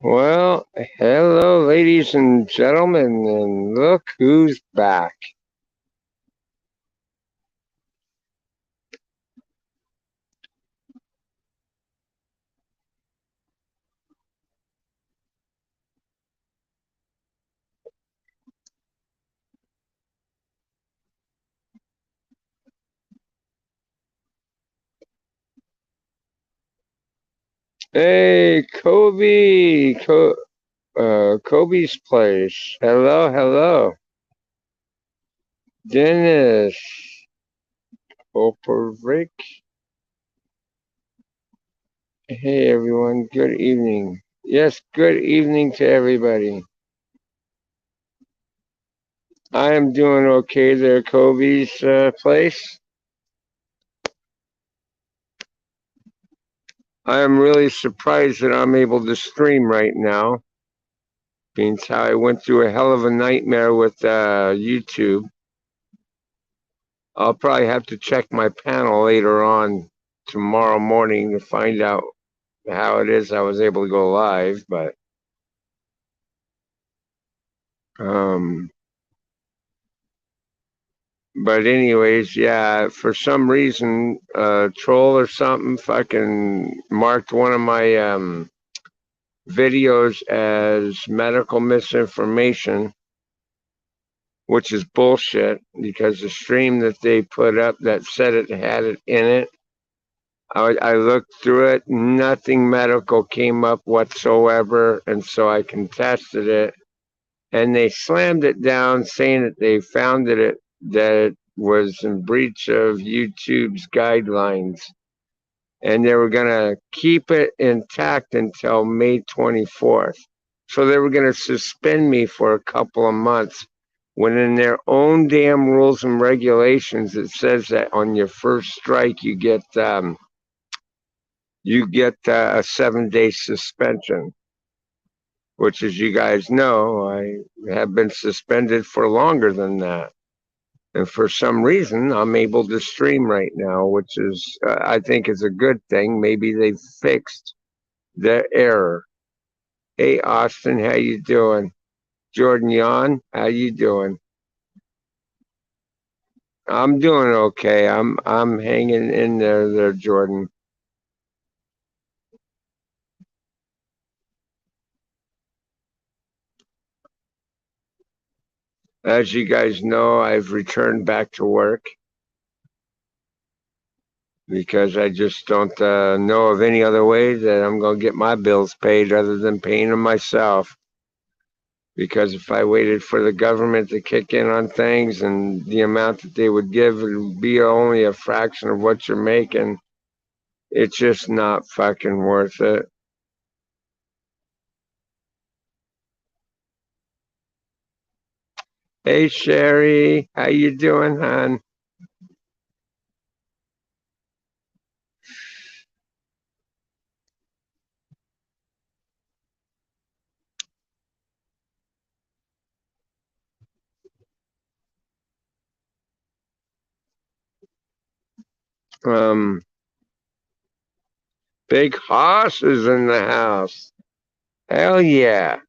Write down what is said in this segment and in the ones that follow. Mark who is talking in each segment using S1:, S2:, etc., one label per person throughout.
S1: Well, hello, ladies and gentlemen, and look who's back. Hey, Kobe's place. Hello, hello. Dennis, Rick. Hey, everyone. Good evening. Yes, good evening to everybody. I am doing okay there, Kobe's place. I am really surprised that I'm able to stream right now. Means how I went through a hell of a nightmare with YouTube. I'll probably have to check my panel later on tomorrow morning to find out how it is I was able to go live. Um, but anyways, yeah, for some reason, troll or something fucking marked one of my videos as medical misinformation, which is bullshit because the stream that they put up that said it had it in it, I looked through it, nothing medical came up whatsoever, and so I contested it. And they slammed it down, saying that they found that it was in breach of YouTube's guidelines, and they were going to keep it intact until May 24th. So they were going to suspend me for a couple of months. When in their own damn rules and regulations, it says that on your first strike you get a 7-day suspension, which, as you guys know, I have been suspended for longer than that. And for some reason, I'm able to stream right now, which is, I think, is a good thing. Maybe they've fixed the error. Hey, Austin, how you doing? Jordan Yon, how you doing? I'm doing okay. I'm hanging in there, Jordan. As you guys know, I've returned back to work because I just don't know of any other way that I'm going to get my bills paid other than paying them myself. Because if I waited for the government to kick in on things and the amount that they would give would be only a fraction of what you're making, it's just not fucking worth it. Hey Sherry, how you doing, hon? Um, Big Hoss is in the house. Hell yeah.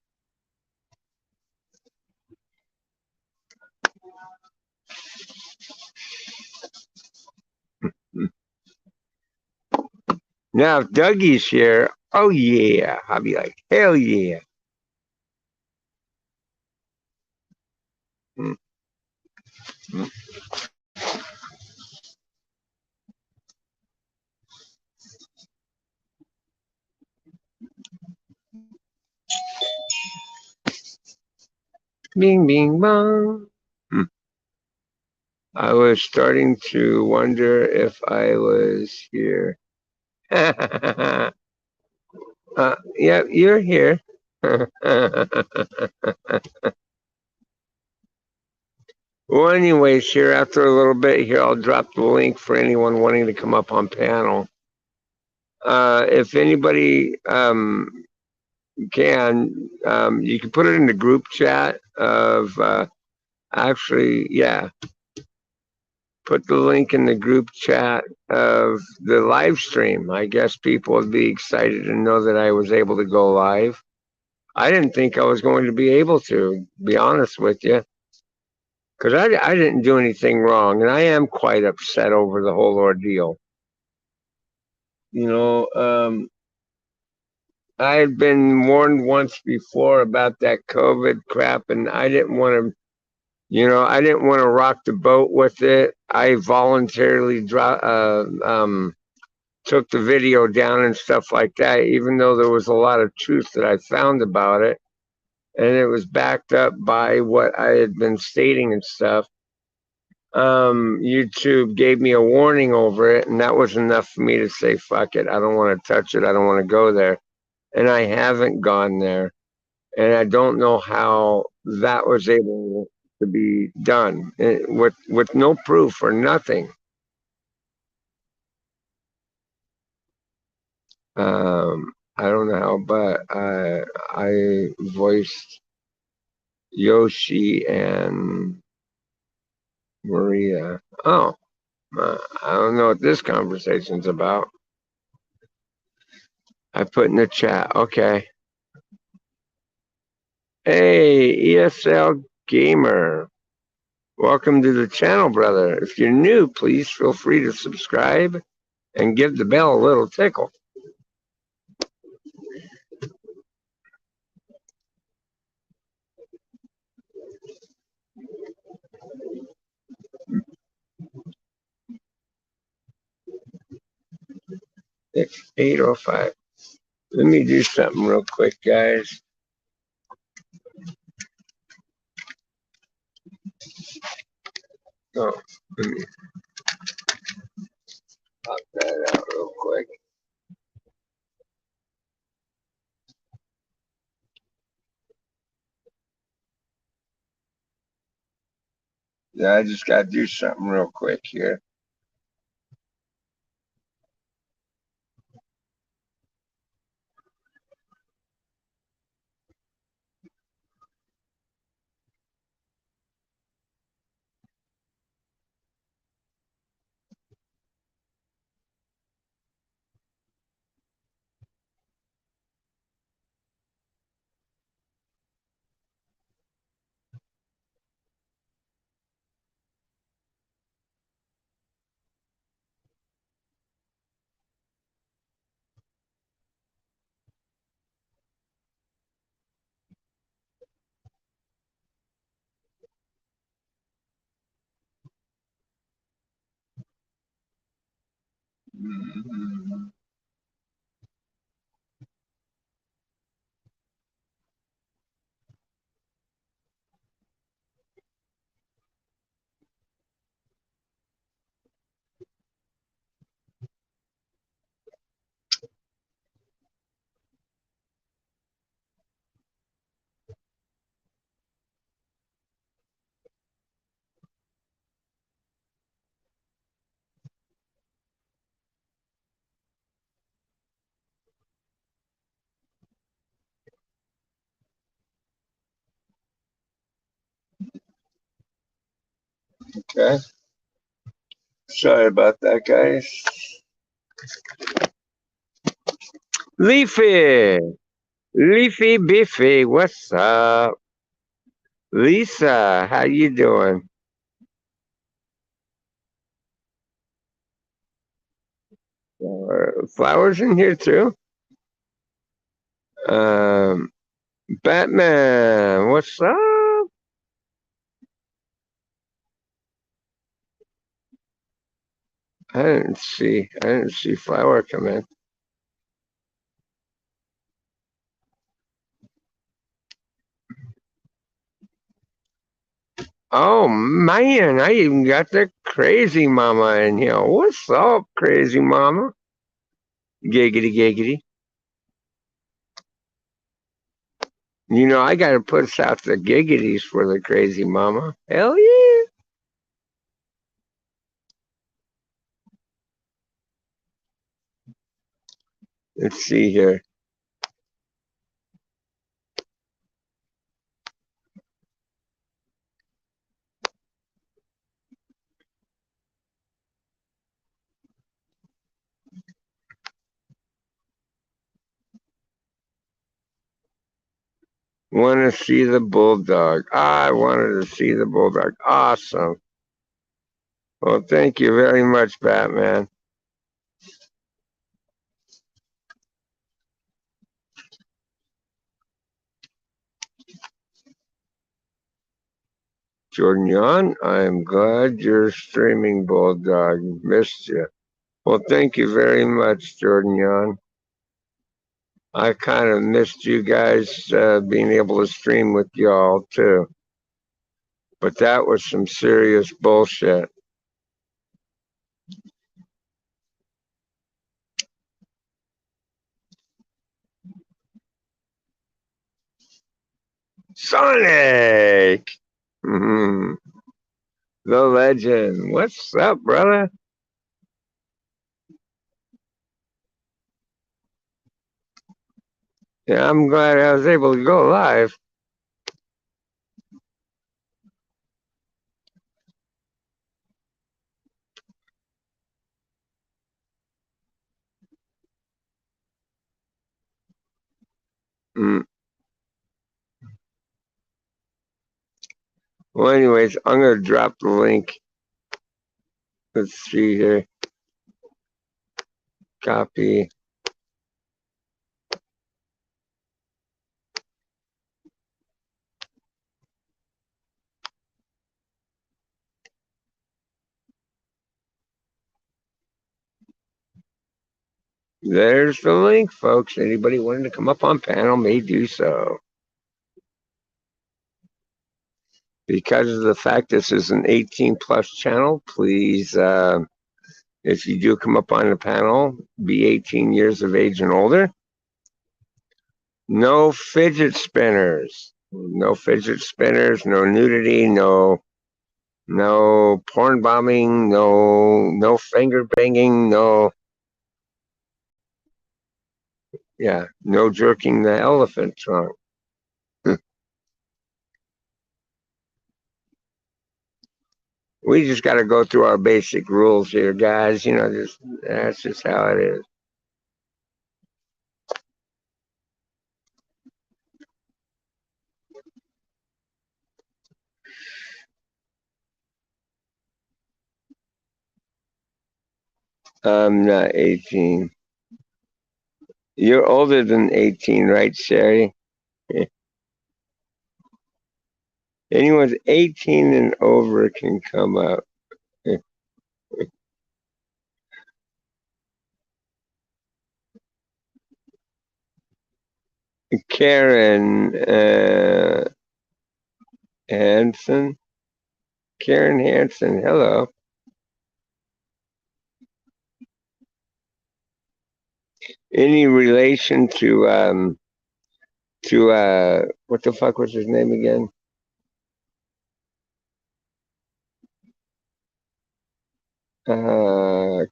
S1: Now if Dougie's here, oh yeah, I'll be like, hell yeah. Mm, mm. Bing, bing, bong. Mm. I was starting to wonder if I was here. Yeah, you're here. Well, anyways, here after a little bit here, I'll drop the link for anyone wanting to come up on panel. If anybody can, you can put it in the group chat of actually, yeah, put the link in the group chat of the live stream. I guess people would be excited to know that I was able to go live. I didn't think I was going to be able to be honest with you, because I didn't do anything wrong, and I am quite upset over the whole ordeal. You know, I had been warned once before about that COVID crap, and I didn't want to. I didn't want to rock the boat with it. I voluntarily took the video down and stuff like that, even though there was a lot of truth that I found about it, and it was backed up by what I had been stating and stuff. YouTube gave me a warning over it, and that was enough for me to say, fuck it, I don't want to touch it, I don't want to go there. And I haven't gone there. And I don't know how that was able to be done with no proof or nothing. I don't know how, but I voiced Yoshi and Maria. Oh, I don't know what this conversation's about. I put in the chat. Okay. Hey, ESL Gamer. Welcome to the channel, brother. If you're new, please feel free to subscribe and give the bell a little tickle. It's 8:05. Let me do something real quick, guys. Oh, let me pop that out real quick. Yeah, I just got to do something real quick here. Okay. Sorry about that, guys. Leafy. Leafy Biffy, what's up? Lisa, how you doing? Flowers in here too? Um, Batman, what's up? I didn't see Flower come in. Oh man, I even got the crazy mama in here. What's up, crazy mama? Giggity giggity. I gotta put out the giggities for the crazy mama. Hell yeah. Let's see here. Want to see the bulldog. I wanted to see the bulldog. Awesome. Well, thank you very much, Batman. Jordan Yon, I am glad you're streaming, Bulldog. Missed you. Well, thank you very much, Jordan Yon. I kind of missed you guys being able to stream with y'all, too. But that was some serious bullshit. Sonic! Mm-hmm. The legend. What's up, brother? Yeah, I'm glad I was able to go live. Mm. Well, anyways, I'm going to drop the link. Let's see here. Copy. There's the link, folks. Anybody wanting to come up on panel may do so. Because of the fact this is an 18 plus channel, please, if you do come up on the panel, be 18 years of age and older. No fidget spinners. No fidget spinners, no nudity, no porn bombing, no finger banging, no jerking the elephant trunk. We just got to go through our basic rules here, guys. That's just how it is. I'm not 18. You're older than 18, right, Sherry? Anyone's 18 and over can come up. Karen Hanson. Karen Hanson, hello. Any relation to what the fuck was his name again?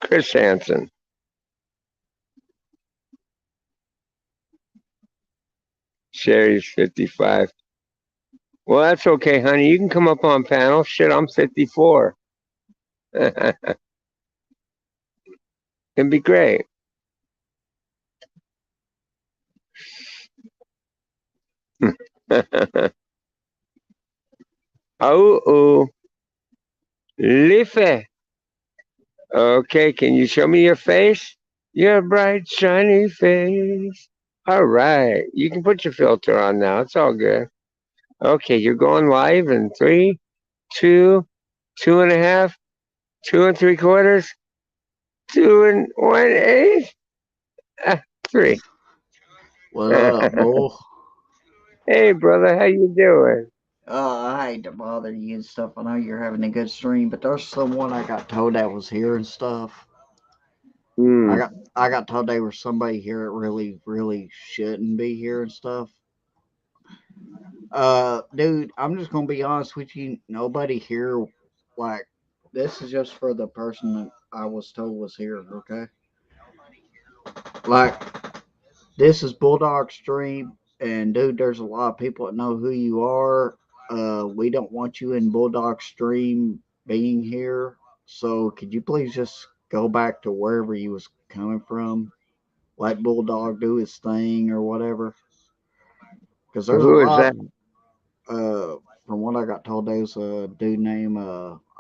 S1: Chris Hanson. Sherry's 55. Well, that's okay, honey. You can come up on panel. Shit, I'm 54. It'd be great. Oh, Leafy. Okay, can you show me your face? Your bright, shiny face. All right, you can put your filter on now. It's all good. Okay, you're going live in 3, 2, 2.5, 2 3/4, 2 1/8, 3.
S2: What up, bull?
S1: Hey, brother, how you doing?
S2: I hate to bother you and stuff. I know you're having a good stream, but there's someone I got told that was here and stuff.
S1: Hmm.
S2: I got told they were somebody here that really shouldn't be here and stuff. Dude, I'm just gonna be honest with you. Nobody here, like, this is just for the person that I was told was here. Okay, like, this is Bulldog Stream, and dude, there's a lot of people that know who you are. We don't want you in Bulldog Stream being here. So could you please just go back to wherever you was coming from? Let Bulldog do his thing or whatever. Because there's a
S1: Who is
S2: lot.
S1: that?
S2: From what I got told, there's a dude named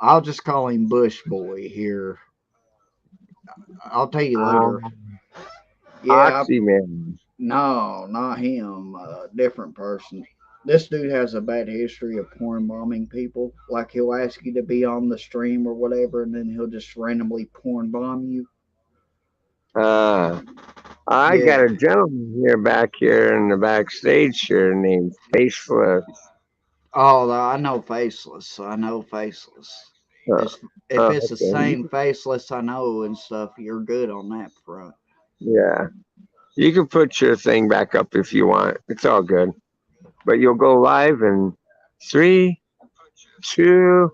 S2: I'll just call him Bush Boy here. I'll tell you later. Yeah,
S1: Oxyman.
S2: no, not him. Different person. This dude has a bad history of porn bombing people. Like he'll ask you to be on the stream or whatever, and then he'll just randomly porn bomb you.
S1: Uh, I got
S2: Yeah.
S1: a gentleman here back here in the backstage here named Faceless.
S2: Oh, I know Faceless. I know Faceless.
S1: Uh,
S2: It's, if it's the
S1: okay.
S2: same Faceless I know and stuff, you're good on that front.
S1: Yeah. You can put your thing back up if you want. It's all good. But you'll go live in three, two,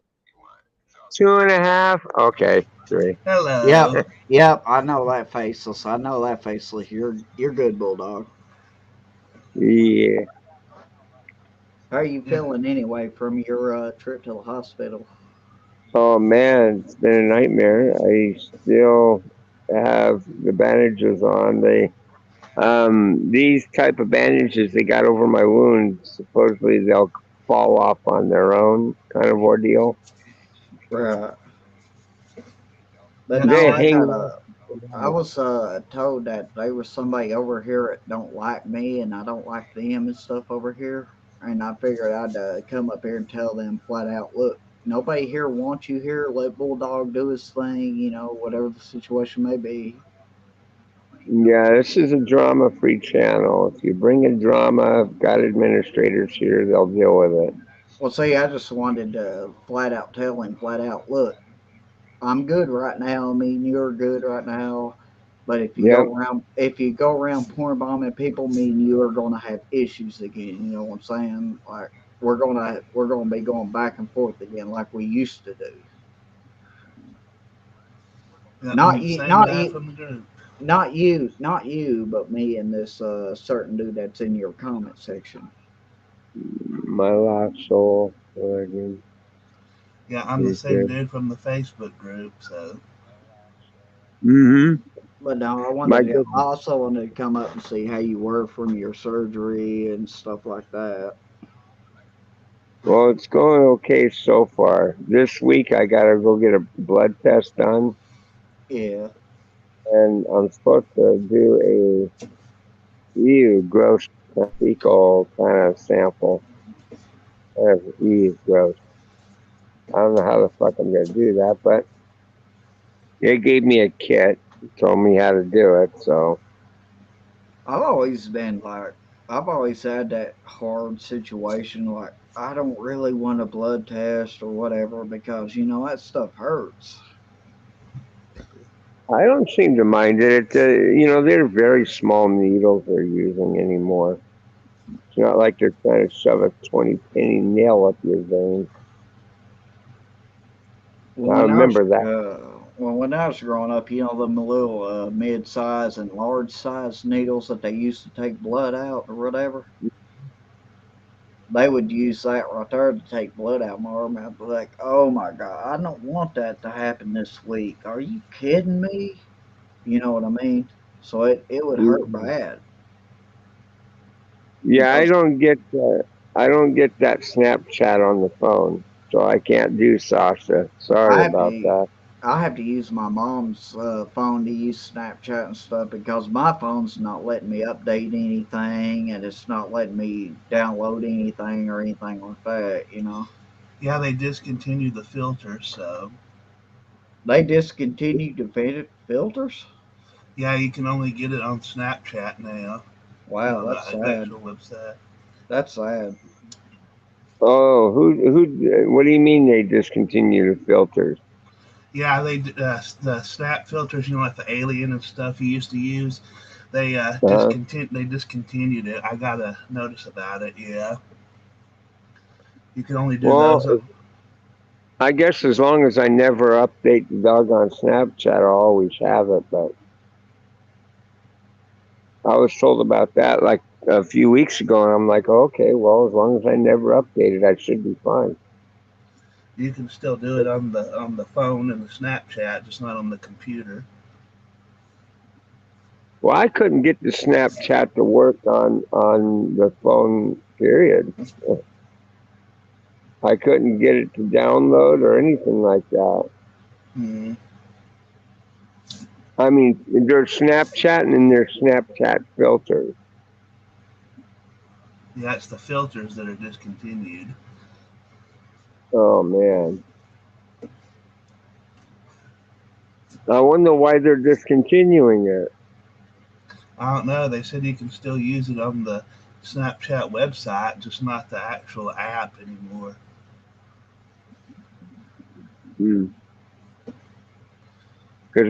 S1: 2.5. Okay, three.
S2: Yep,
S3: Hello.
S2: yep. I know that Faceless. I know that Faceless. You're good, Bulldog.
S1: Yeah.
S2: How are you
S3: Yeah.
S2: feeling anyway from your trip to the hospital?
S1: Oh man, it's been a nightmare. I still have the bandages on. These type of bandages they got over my wounds. Supposedly they'll fall off on their own, kind of ordeal.
S2: Right. But
S3: Yeah.
S2: no,
S1: They
S2: I
S1: hang
S2: got
S1: on.
S2: I was told that there was somebody over here that don't like me and I don't like them and stuff over here. And I figured I'd come up here and tell them flat out, look, nobody here wants you here. Let Bulldog do his thing, whatever the situation may be.
S1: Yeah, this is a drama-free channel. If you bring a drama, I've got administrators here. They'll deal with it.
S2: Well, see, I just wanted to flat out tell him, flat out, look, I'm good right now. I mean, you're good right now. But
S1: Yep.
S2: if you go around porn bombing people, me and you are gonna have issues again. You know what I'm saying? Like we're gonna be going back and forth again, like we used to do.
S3: Yeah.
S2: Not you,
S3: Same
S2: not
S3: guy
S2: you,
S3: from the group.
S2: not you, but me and this certain dude that's in your comment section.
S1: My lost soul. Oregon.
S3: Yeah, I'm the
S1: He's
S3: same
S1: good.
S3: dude from the Facebook group. So
S1: Mm-hmm.
S2: But no,
S1: My good.
S2: I also wanted to come up and see how you were from your surgery and stuff like that.
S1: Well, it's going okay so far. This week I gotta go get a blood test done,
S2: Yeah.
S1: and I'm supposed to do a gross fecal kind of sample. Gross. I don't know how the fuck I'm gonna do that, but they gave me a kit, told me how to do it. So
S2: I've always been like, I've always had that hard situation. Like, I don't really want a blood test or whatever because, that stuff hurts.
S1: I don't seem to mind it. They're very small needles they're using anymore. It's not like they're trying to shove a 20 penny nail up your vein.
S2: Well,
S1: I remember that.
S2: when I was growing up, them little mid-size and large-size needles that they used to take blood out or whatever. They would use that right there to take blood out of my arm. I'd be like, oh my God, I don't want that to happen this week. Are you kidding me? You know what I mean? So it would hurt bad.
S1: Yeah,
S2: Because
S1: I don't get that Snapchat on the phone, so I can't do Sasha.
S2: I
S1: Sorry
S2: have
S1: about
S2: to
S1: that.
S2: I have to use my mom's phone to use Snapchat and stuff because my phone's not letting me update anything and it's not letting me download anything or anything like that.
S3: yeah, they discontinued the filter. So
S2: They discontinued the filters.
S3: yeah, you can only get it on Snapchat now.
S2: Wow,
S3: On
S2: that's
S3: the
S2: sad.
S3: actual website.
S2: That's sad.
S1: Oh, what do you mean they discontinued the filters?
S3: Yeah, the Snap filters, like the Alien and stuff you used to use.
S1: Uh,
S3: They discontinued it. I got a notice about it. Yeah, you can only do
S1: well,
S3: those on.
S1: I guess as long as I never update the doggone Snapchat, I'll always have it. But I was told about that like a few weeks ago, and I'm like, okay, well, as long as I never update it, I should be fine.
S3: You can still do it on the phone and the Snapchat, just not on the computer.
S1: Well, I couldn't get the Snapchat to work on the phone. Period. I couldn't get it to download or anything like that.
S3: Hmm.
S1: I mean, there's Snapchat and there's Snapchat filters.
S3: Yeah, it's the filters that are discontinued.
S1: Oh man, I wonder why they're discontinuing it.
S3: I don't know. They said you can still use it on the Snapchat website, just not the actual app anymore.
S1: Because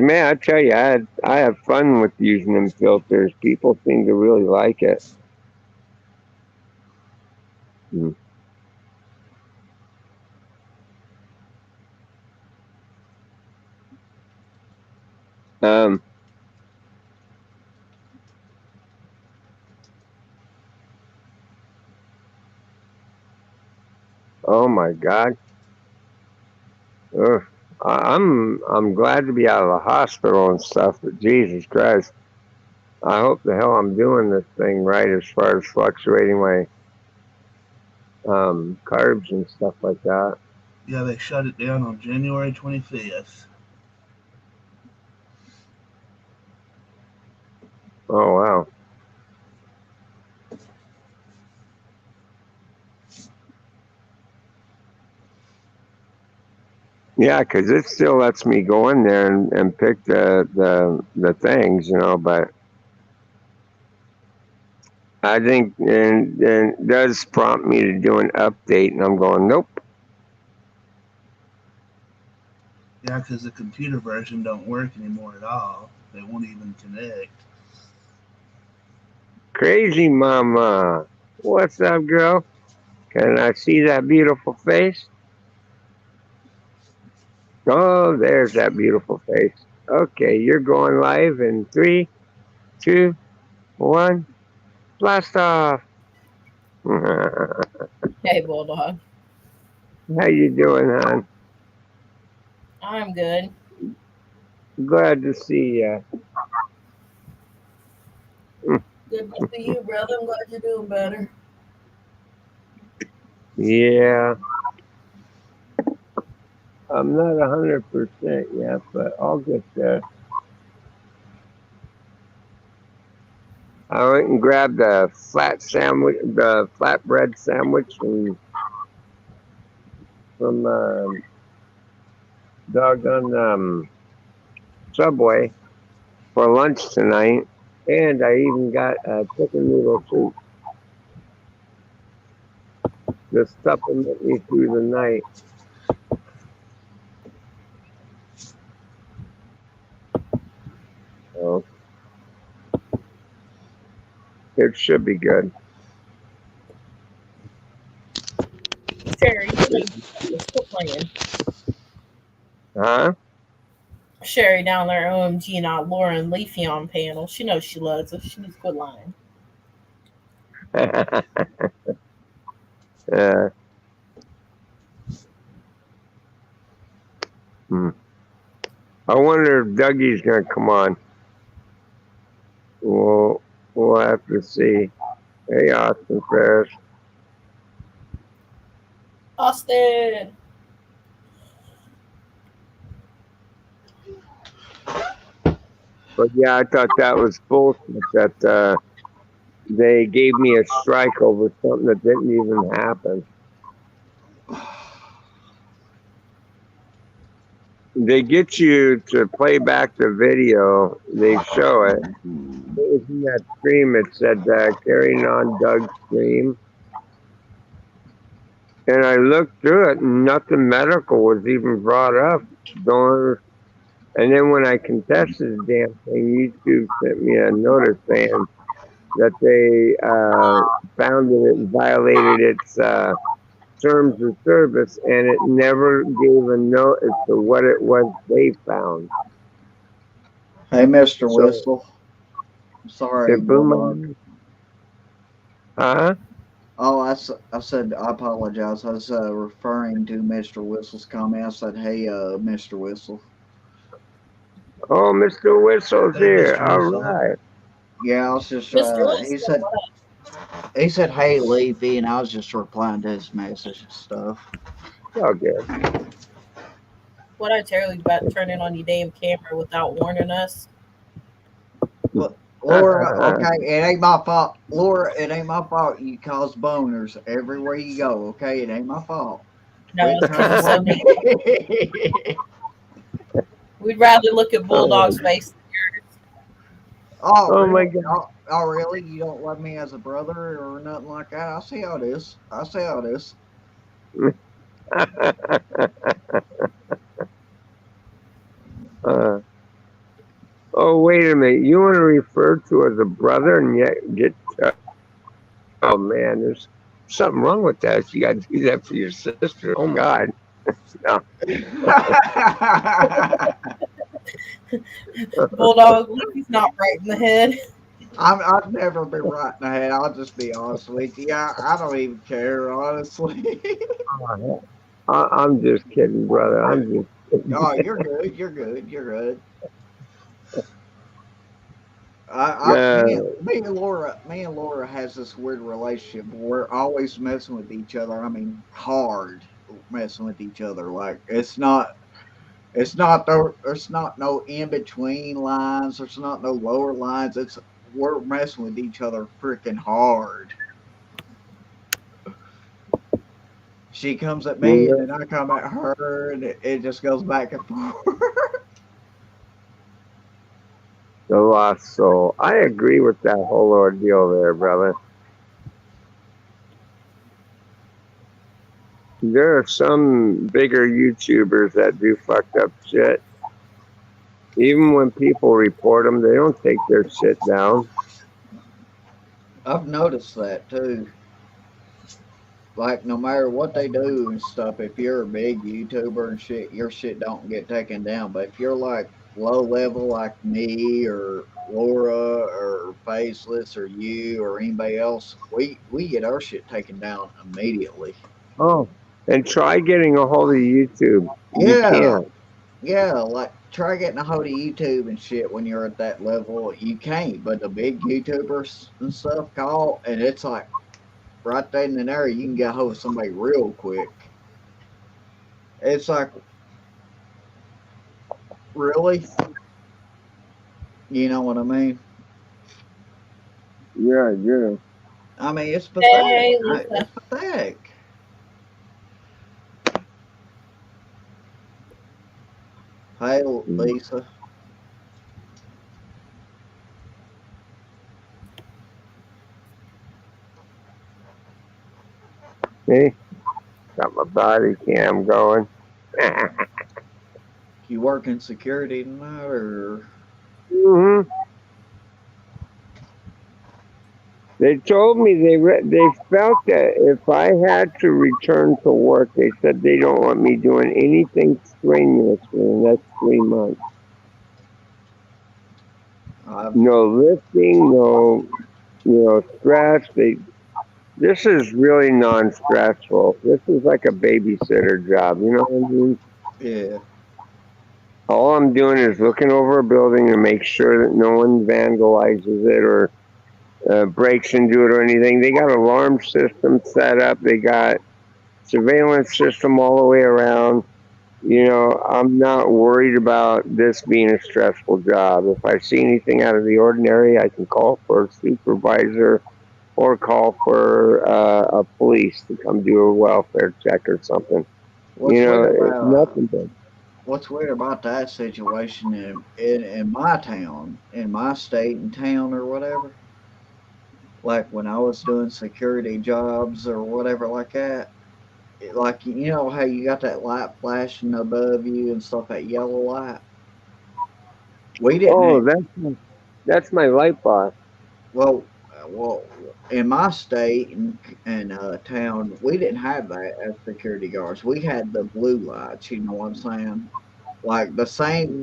S1: man, I tell you, I have fun with using them filters. People seem to really like it. Mm. Um. Oh my God. Ugh. I'm glad to be out of the hospital and stuff, but Jesus Christ, I hope the hell I'm doing this thing right as far as fluctuating my carbs and stuff like that.
S3: Yeah, they shut it down on January 25th.
S1: Oh wow. Yeah, because it still lets me go in there and pick the things, but I think and it does prompt me to do an update, and I'm going, nope.
S3: Yeah, because the computer version don't work anymore at all. They won't even connect.
S1: Crazy mama. What's up, girl? Can I see that beautiful face? Oh, there's that beautiful face. Okay, you're going live in 3, 2, 1, blast off. How
S4: Hey, Bulldog.
S1: you doing, hon?
S4: I'm good.
S1: Glad to see ya.
S4: Good to see you, brother. I'm glad you're doing better.
S1: Yeah, I'm not 100% yet, but I'll get there. I went and grabbed the flatbread sandwich from doggone Subway for lunch tonight, and I even got a chicken noodle soup to supplement me through the night. So it should be good.
S4: Sherry, you know you love us. Quit playing.
S1: Huh?
S4: Sherry down there, OMG, not Lauren Leafy on panel. She knows she loves us. She needs to quit lying.
S1: uh, hmm. I wonder if Dougie's gonna come on. We'll have to see. Hey, Austin Ferris.
S4: Austin!
S1: But yeah, I thought that was bullshit that they gave me a strike over something that didn't even happen. They get you to play back the video. They show it. It was in that stream. It said carrying on Doug's stream. And I looked through it and nothing medical was even brought up. And then when I contested the damn thing, YouTube sent me a notice saying that they found that it violated its terms of service, and it never gave a note as to what it was they found.
S2: Hey, Mr.
S1: So
S2: Whistle. Sorry,
S1: it blew my
S2: Bulldog.
S1: mind. Huh?
S2: Oh, I said, I apologize. I was referring to Mr. Whistle's comment. I said, hey, Mr. Whistle.
S1: Oh, Mr. Whistle's
S3: Hey,
S1: here.
S3: Mr.
S1: All
S3: Whistle.
S1: right.
S2: Yeah, I was just
S4: Mr. Wilson,
S2: he said hey Leafy, and I was just replying to his message and stuff.
S1: Oh, good.
S4: what I tell you about turning on your damn camera without warning us?
S2: Look, Laura, okay, it ain't my fault. Laura, it ain't my fault you cause boners everywhere you go, okay? It ain't my fault.
S4: No,
S2: Quit
S4: it's because
S2: trying
S4: you're
S2: to
S4: so
S2: blame
S4: neat.
S2: me.
S4: We'd rather look at Bulldog's face than yours.
S2: Oh,
S1: Oh my
S2: really?
S1: God.
S2: Oh, really? You don't love me as a brother or nothing like that? I see how it is. I see how it is.
S1: uh, oh, wait a minute. You want to refer to as a brother and yet get. Oh, man, there's something wrong with that. You got to do that for your sister. Oh, my God. No.
S4: Bulldog, Leafy's not right in the head.
S2: I've never been right in the head. I'll just be honest with you. I don't even care, honestly.
S1: I'm just kidding, brother. I'm just kidding.
S2: Oh, you're good. You're good. You're good.
S1: Uh,
S2: Me and Laura has this weird relationship. We're always messing with each other. I mean, hard messing with each other. Like there's not no in between lines. There's not no lower lines. We're messing with each other freaking hard. She comes at me and then I come at her, and it just goes back and forth.
S1: the lost soul. I agree with that whole ordeal there, brother. There are some bigger YouTubers that do fucked up shit. Even when people report them, they don't take their shit down.
S2: I've noticed that too. Like no matter what they do and stuff, if you're a big YouTuber and shit, your shit don't get taken down. But if you're like low level like me or Laura or Faceless or you or anybody else, we get our shit taken down immediately.
S1: Oh, and try getting a hold of YouTube. You
S2: Yeah,
S1: can't.
S2: yeah. Like try getting a hold of YouTube and shit when you're at that level. You can't. But the big YouTubers and stuff call, and it's like right then and there, you can get a hold of somebody real quick. It's like really. You know what I mean?
S1: Yeah, yeah.
S2: I mean, it's pathetic.
S4: Hey, Lisa.
S2: It's pathetic. Hey, Lisa.
S1: See, got my body cam going.
S2: You work in security tonight, or
S1: hmm They told me they felt that if I had to return to work, they said they don't want me doing anything strenuous for the next 3 months.
S2: I've
S1: No lifting, no stress. This is really non-stressful. This is like a babysitter job. You know what I mean?
S2: yeah.
S1: All I'm doing is looking over a building to make sure that no one vandalizes it or breaks into it or anything. They got alarm system set up. They got surveillance system all the way around. I'm not worried about this being a stressful job. If I see anything out of the ordinary, I can call for a supervisor or call for a police to come do a welfare check or something.
S2: What's weird
S1: It's
S2: about
S1: nothing but.
S2: what's weird about that situation in my town, in my state and town or whatever? Like when I was doing security jobs or whatever like that. Like you know how you got that light flashing above you and stuff, that yellow light. We didn't
S1: Oh,
S2: have
S1: that's my light bar.
S2: well, well, in my state and town, we didn't have that as security guards. We had the blue lights. You know what I'm saying? Like the same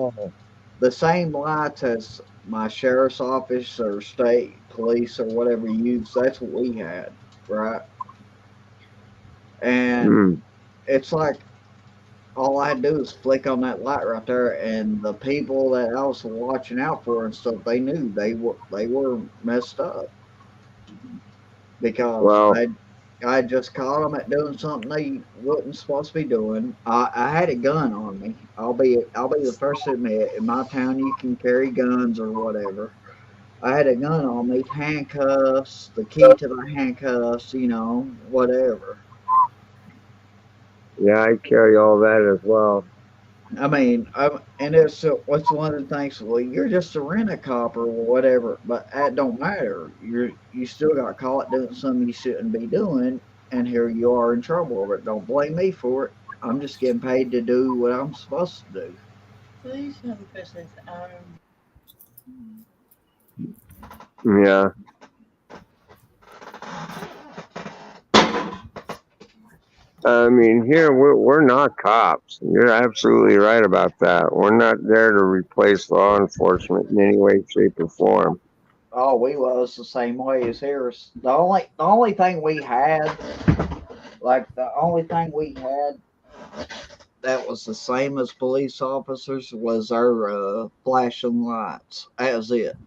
S2: lights as my sheriff's office or state police or whatever you use. That's what we had, right? And
S1: Mm.
S2: it's like all I had to do was flick on that light right there, and the people that I was watching out for and stuff, they knew they were messed up because
S1: Well,
S2: I just caught them at doing something they wasn't supposed to be doing. I had a gun on me. I'll be the first to admit, in my town you can carry guns or whatever. I had a gun on me, handcuffs, the key to the handcuffs, whatever.
S1: yeah, I carry all that as well.
S2: I mean, and it's what's one of the things. Well, you're just a rent a cop or whatever, but that don't matter. You still got caught doing something you shouldn't be doing, and here you are in trouble over it. Don't blame me for it. I'm just getting paid to do what I'm supposed to do.
S4: Please have a question.
S1: Yeah. I mean, here we're not cops. You're absolutely right about that. We're not there to replace law enforcement in any way, shape, or form.
S2: Oh, we was the same way as here. The only thing we had, like the only thing we had that was the same as police officers was our flashing lights. That was it.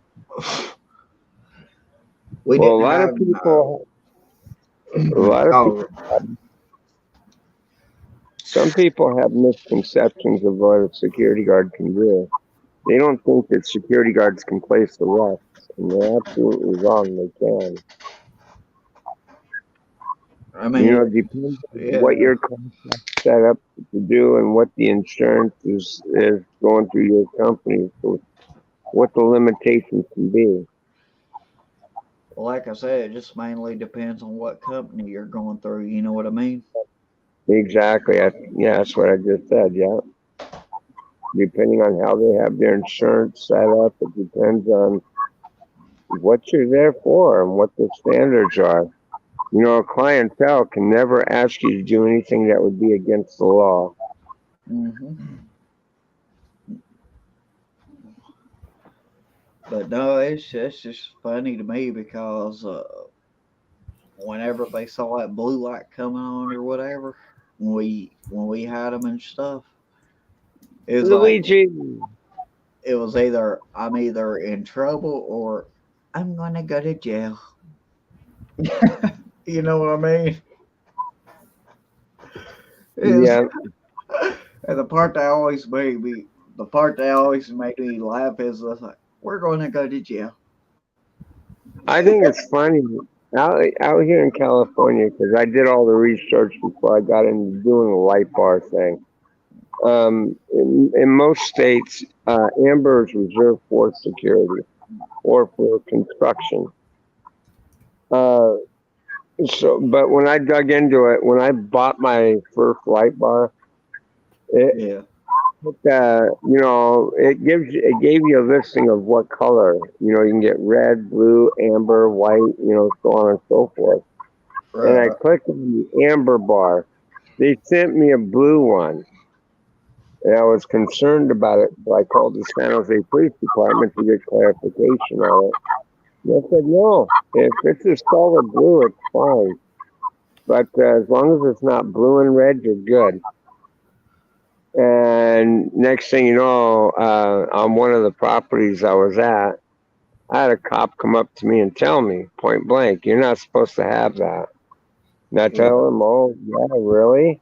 S2: We
S1: Well,
S2: didn't have no.
S1: a lot of people,
S2: Oh,
S1: some people have misconceptions of what a security guard can do. They don't think that security guards can place arrests, and they're absolutely wrong. They can.
S2: I mean,
S1: It depends on what
S2: yeah.
S1: your contract set up to do and what the insurance is going through your company. So what the limitations can be.
S2: Like I said, it just mainly depends on what company you're going through. You know what I mean?
S1: Exactly. Yeah, that's what I just said. Yeah. Depending on how they have their insurance set up, it depends on what you're there for and what the standards are. A clientele can never ask you to do anything that would be against the law.
S2: Hmm. But no, it's just funny to me because whenever they saw that blue light coming on or whatever, when we had them and stuff, it was like
S1: Luigi.
S2: it was either I'm either in trouble or I'm gonna go to jail. You know what I mean? It's,
S1: Yeah,
S2: and the part that always made me laugh is like, we're gonna go to jail.
S1: I think it's funny out here in California because I did all the research before I got into doing the light bar thing. In most states, amber is reserved for security or for construction. Uh, but when I dug into it, when I bought my first light bar, it,
S2: Yeah.
S1: it gave you a listing of what color. You can get red, blue, amber, white, so on and so forth. And I
S2: Right.
S1: clicked on the amber bar. They sent me a blue one, and I was concerned about it. So I called the San Jose Police Department to get clarification on it. And they said, no, if it's a solid blue, it's fine. But as long as it's not blue and red, you're good. And next thing you know, on one of the properties I was at, I had a cop come up to me and tell me point blank, you're not supposed to have that. And I tell
S2: Right.
S1: him, oh, yeah, really?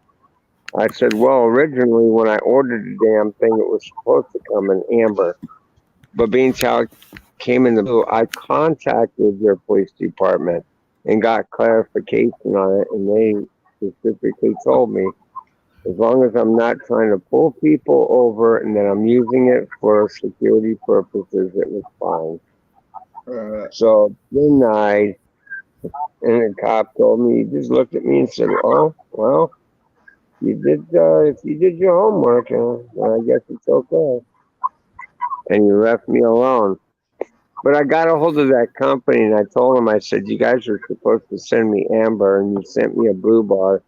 S1: I said, well, originally when I ordered the damn thing, it was supposed to come in amber. But being how it came in the blue, I contacted their police department and got clarification on it. And they specifically told me, as long as I'm not trying to pull people over and that I'm using it for security purposes, it was fine.
S2: Right.
S1: So denied, and the cop told me, he just looked at me and said, "Oh, well, if you did your homework, I guess it's okay." And he left me alone. But I got a hold of that company and I told them, I said, "You guys are supposed to send me amber, and you sent me a blue bar."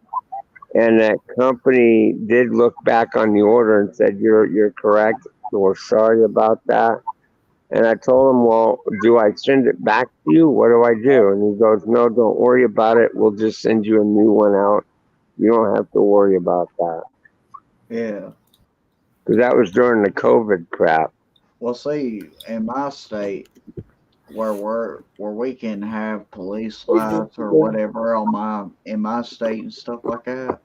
S1: And that company did look back on the order and said, "You're correct. We're sorry about that." And I told him, "Well, do I send it back to you? What do I do?" And he goes, "No, don't worry about it. We'll just send you a new one out. You don't have to worry about that."
S2: Yeah.
S1: because that was during the COVID crap.
S2: Well, see, in my state, where we can have police lights or whatever in my state and stuff like that.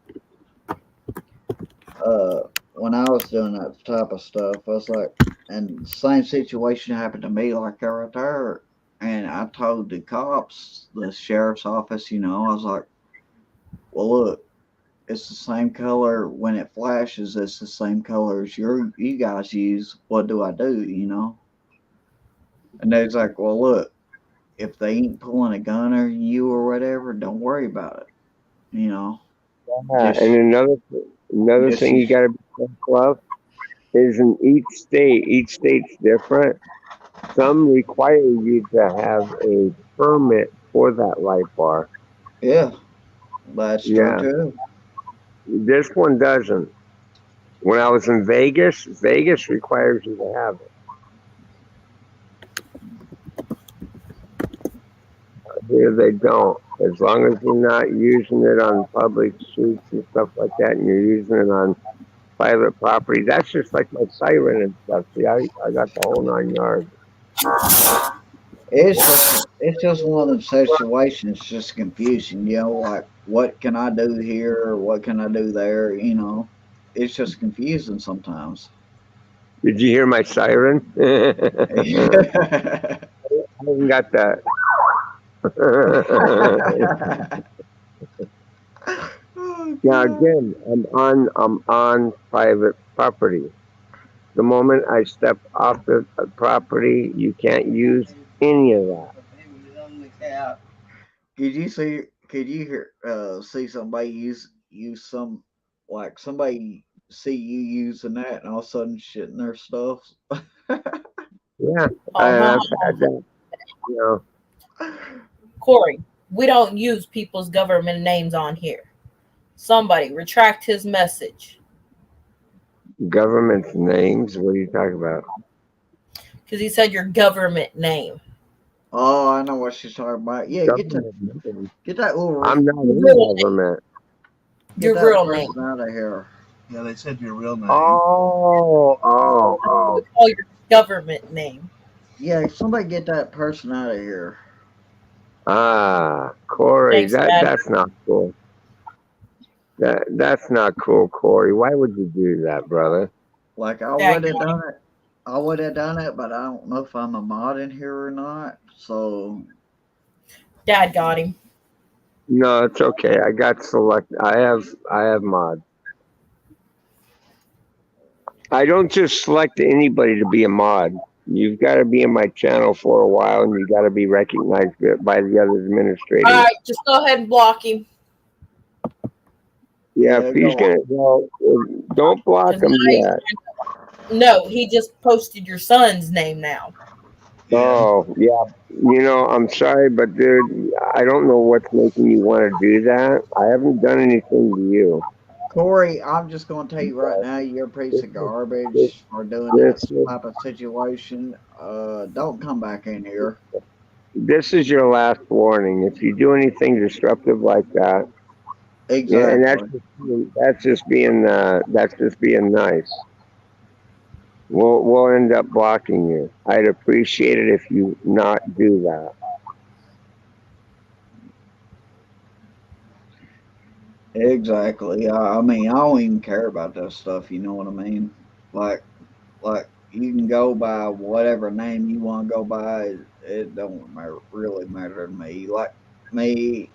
S2: When I was doing that type of stuff, I was like, and the same situation happened to me like that right there. And I told the cops, the sheriff's office, I was like, well, look, it's the same color when it flashes. It's the same color as you guys use. What do I do? And they was like, well, look, if they ain't pulling a gun on you or whatever, don't worry about it.
S1: And
S2: Just
S1: another
S2: just
S1: thing you got to be careful of is in each state's different. Some require you to have a permit for that light bar.
S2: yeah, that's true
S1: Yeah,
S2: too.
S1: this one doesn't. When I was in Vegas, Vegas requires you to have it. Here they don't. As long as you're not using it on public streets and stuff like that, and you're using it on private property, that's just like my siren and stuff. See, I got the whole 9 yards.
S2: It's just one of them situations, just confusing. Like what can I do here? Or what can I do there? It's just confusing sometimes.
S1: Did you hear my siren? I haven't got that. Now again, I'm on private property. The moment I step off the property, you can't use any of that.
S2: Could you see somebody use some like somebody see you using that and all of a sudden shitting their stuff?
S1: Yeah,
S4: Uh-huh.
S1: I've had that. You
S4: Corey, we don't use people's government names on here. Somebody retract his message.
S1: government names. What are you talking about?
S4: Because he said your government name.
S2: Oh, I know what she's talking about. Yeah,
S1: Government names.
S2: get that little
S1: I'm not in
S4: Really?
S1: government.
S2: get
S4: Your
S2: that
S4: real
S2: person
S4: name.
S2: out of here.
S3: Yeah, they said your real name.
S1: Oh.
S4: We call your government name.
S2: Yeah, somebody get that person out of here.
S1: Corey,
S4: Thanks, Dad.
S1: that's not cool. That's not cool, Corey. Why would you do that, brother?
S2: Like I
S4: Dad
S2: would have
S4: got him.
S2: done it. I would have done it, but I don't know if I'm a mod in here or not. So
S4: Dad got him.
S1: No, it's okay. I got select. I have mods. I don't just select anybody to be a mod. You've got to be in my channel for a while, and you got to be recognized by the other administrators.
S4: All right, just go ahead and block him.
S1: Yeah,
S2: yeah,
S1: if he's
S2: go
S1: gonna, well, don't block
S4: 'Cause
S1: him
S4: now he's
S1: yet.
S4: No, he just posted your son's name now.
S3: Yeah.
S1: Oh, yeah. I'm sorry, but dude, I don't know what's making you want to do that. I haven't done anything to you.
S2: Corey, I'm just going to tell you right now, you're a piece
S1: This
S2: of
S1: is
S2: garbage for doing
S1: this
S2: that
S1: is
S2: type of situation. Don't come back in here.
S1: this is your last warning. If you do anything disruptive like that, yeah, and
S2: Exactly.
S1: that's just being nice. We'll end up blocking you. I'd appreciate it if you not do that.
S2: Exactly. I mean, I don't even care about that stuff. You know what I mean? Like, like you can go by whatever name you want to go by. It don't really matter to me. Like me,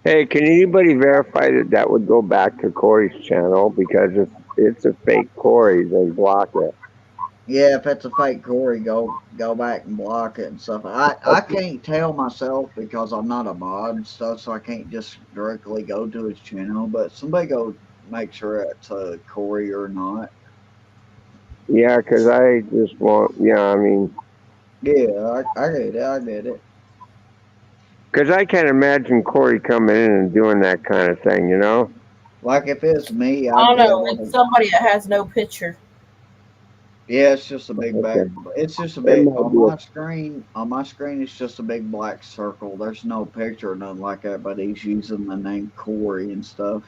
S1: Hey, can anybody verify that would go back to Corey's channel because it's a fake Corey? They block it.
S2: yeah. If it's a fake Corey, go back and block it and stuff. I can't tell myself because I'm not a mod and stuff, so I can't just directly go to his channel. But somebody go make sure it's a Corey or not.
S1: Yeah, because I just want. Yeah, I mean,
S2: Yeah, I get it. I get it.
S1: because I can't imagine Corey coming in and doing that kind of thing.
S2: Like if it's me,
S4: I
S2: I'd
S4: don't
S2: be
S4: know.
S2: able
S4: It's
S2: to.
S4: somebody that has no picture.
S2: Yeah, it's just a big back.
S1: Okay.
S2: It's just a
S1: It
S2: big
S1: might be.
S2: on my screen. It's just a big black circle. There's no picture or nothing like that. But he's using the name Corey and stuff.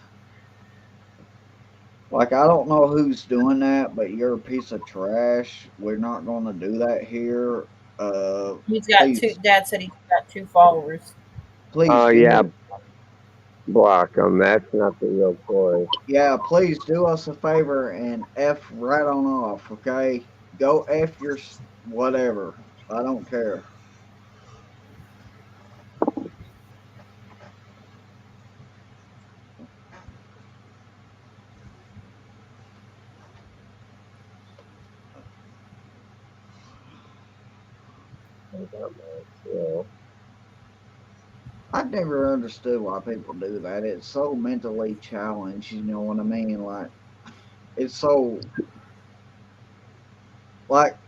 S2: Like, I don't know who's doing that, but you're a piece of trash. We're not going to do that here.
S4: He's got two.
S2: Please,
S4: Dad said he's got 2 followers.
S2: please
S1: Oh
S2: do
S1: yeah,
S2: me.
S1: block them. That's not the real Corey.
S2: Yeah, please do us a favor and F right on off, okay? Go F your whatever. I don't care.
S1: Yeah.
S2: I never understood why people do that. It's so mentally challenged, you know what I mean? It's so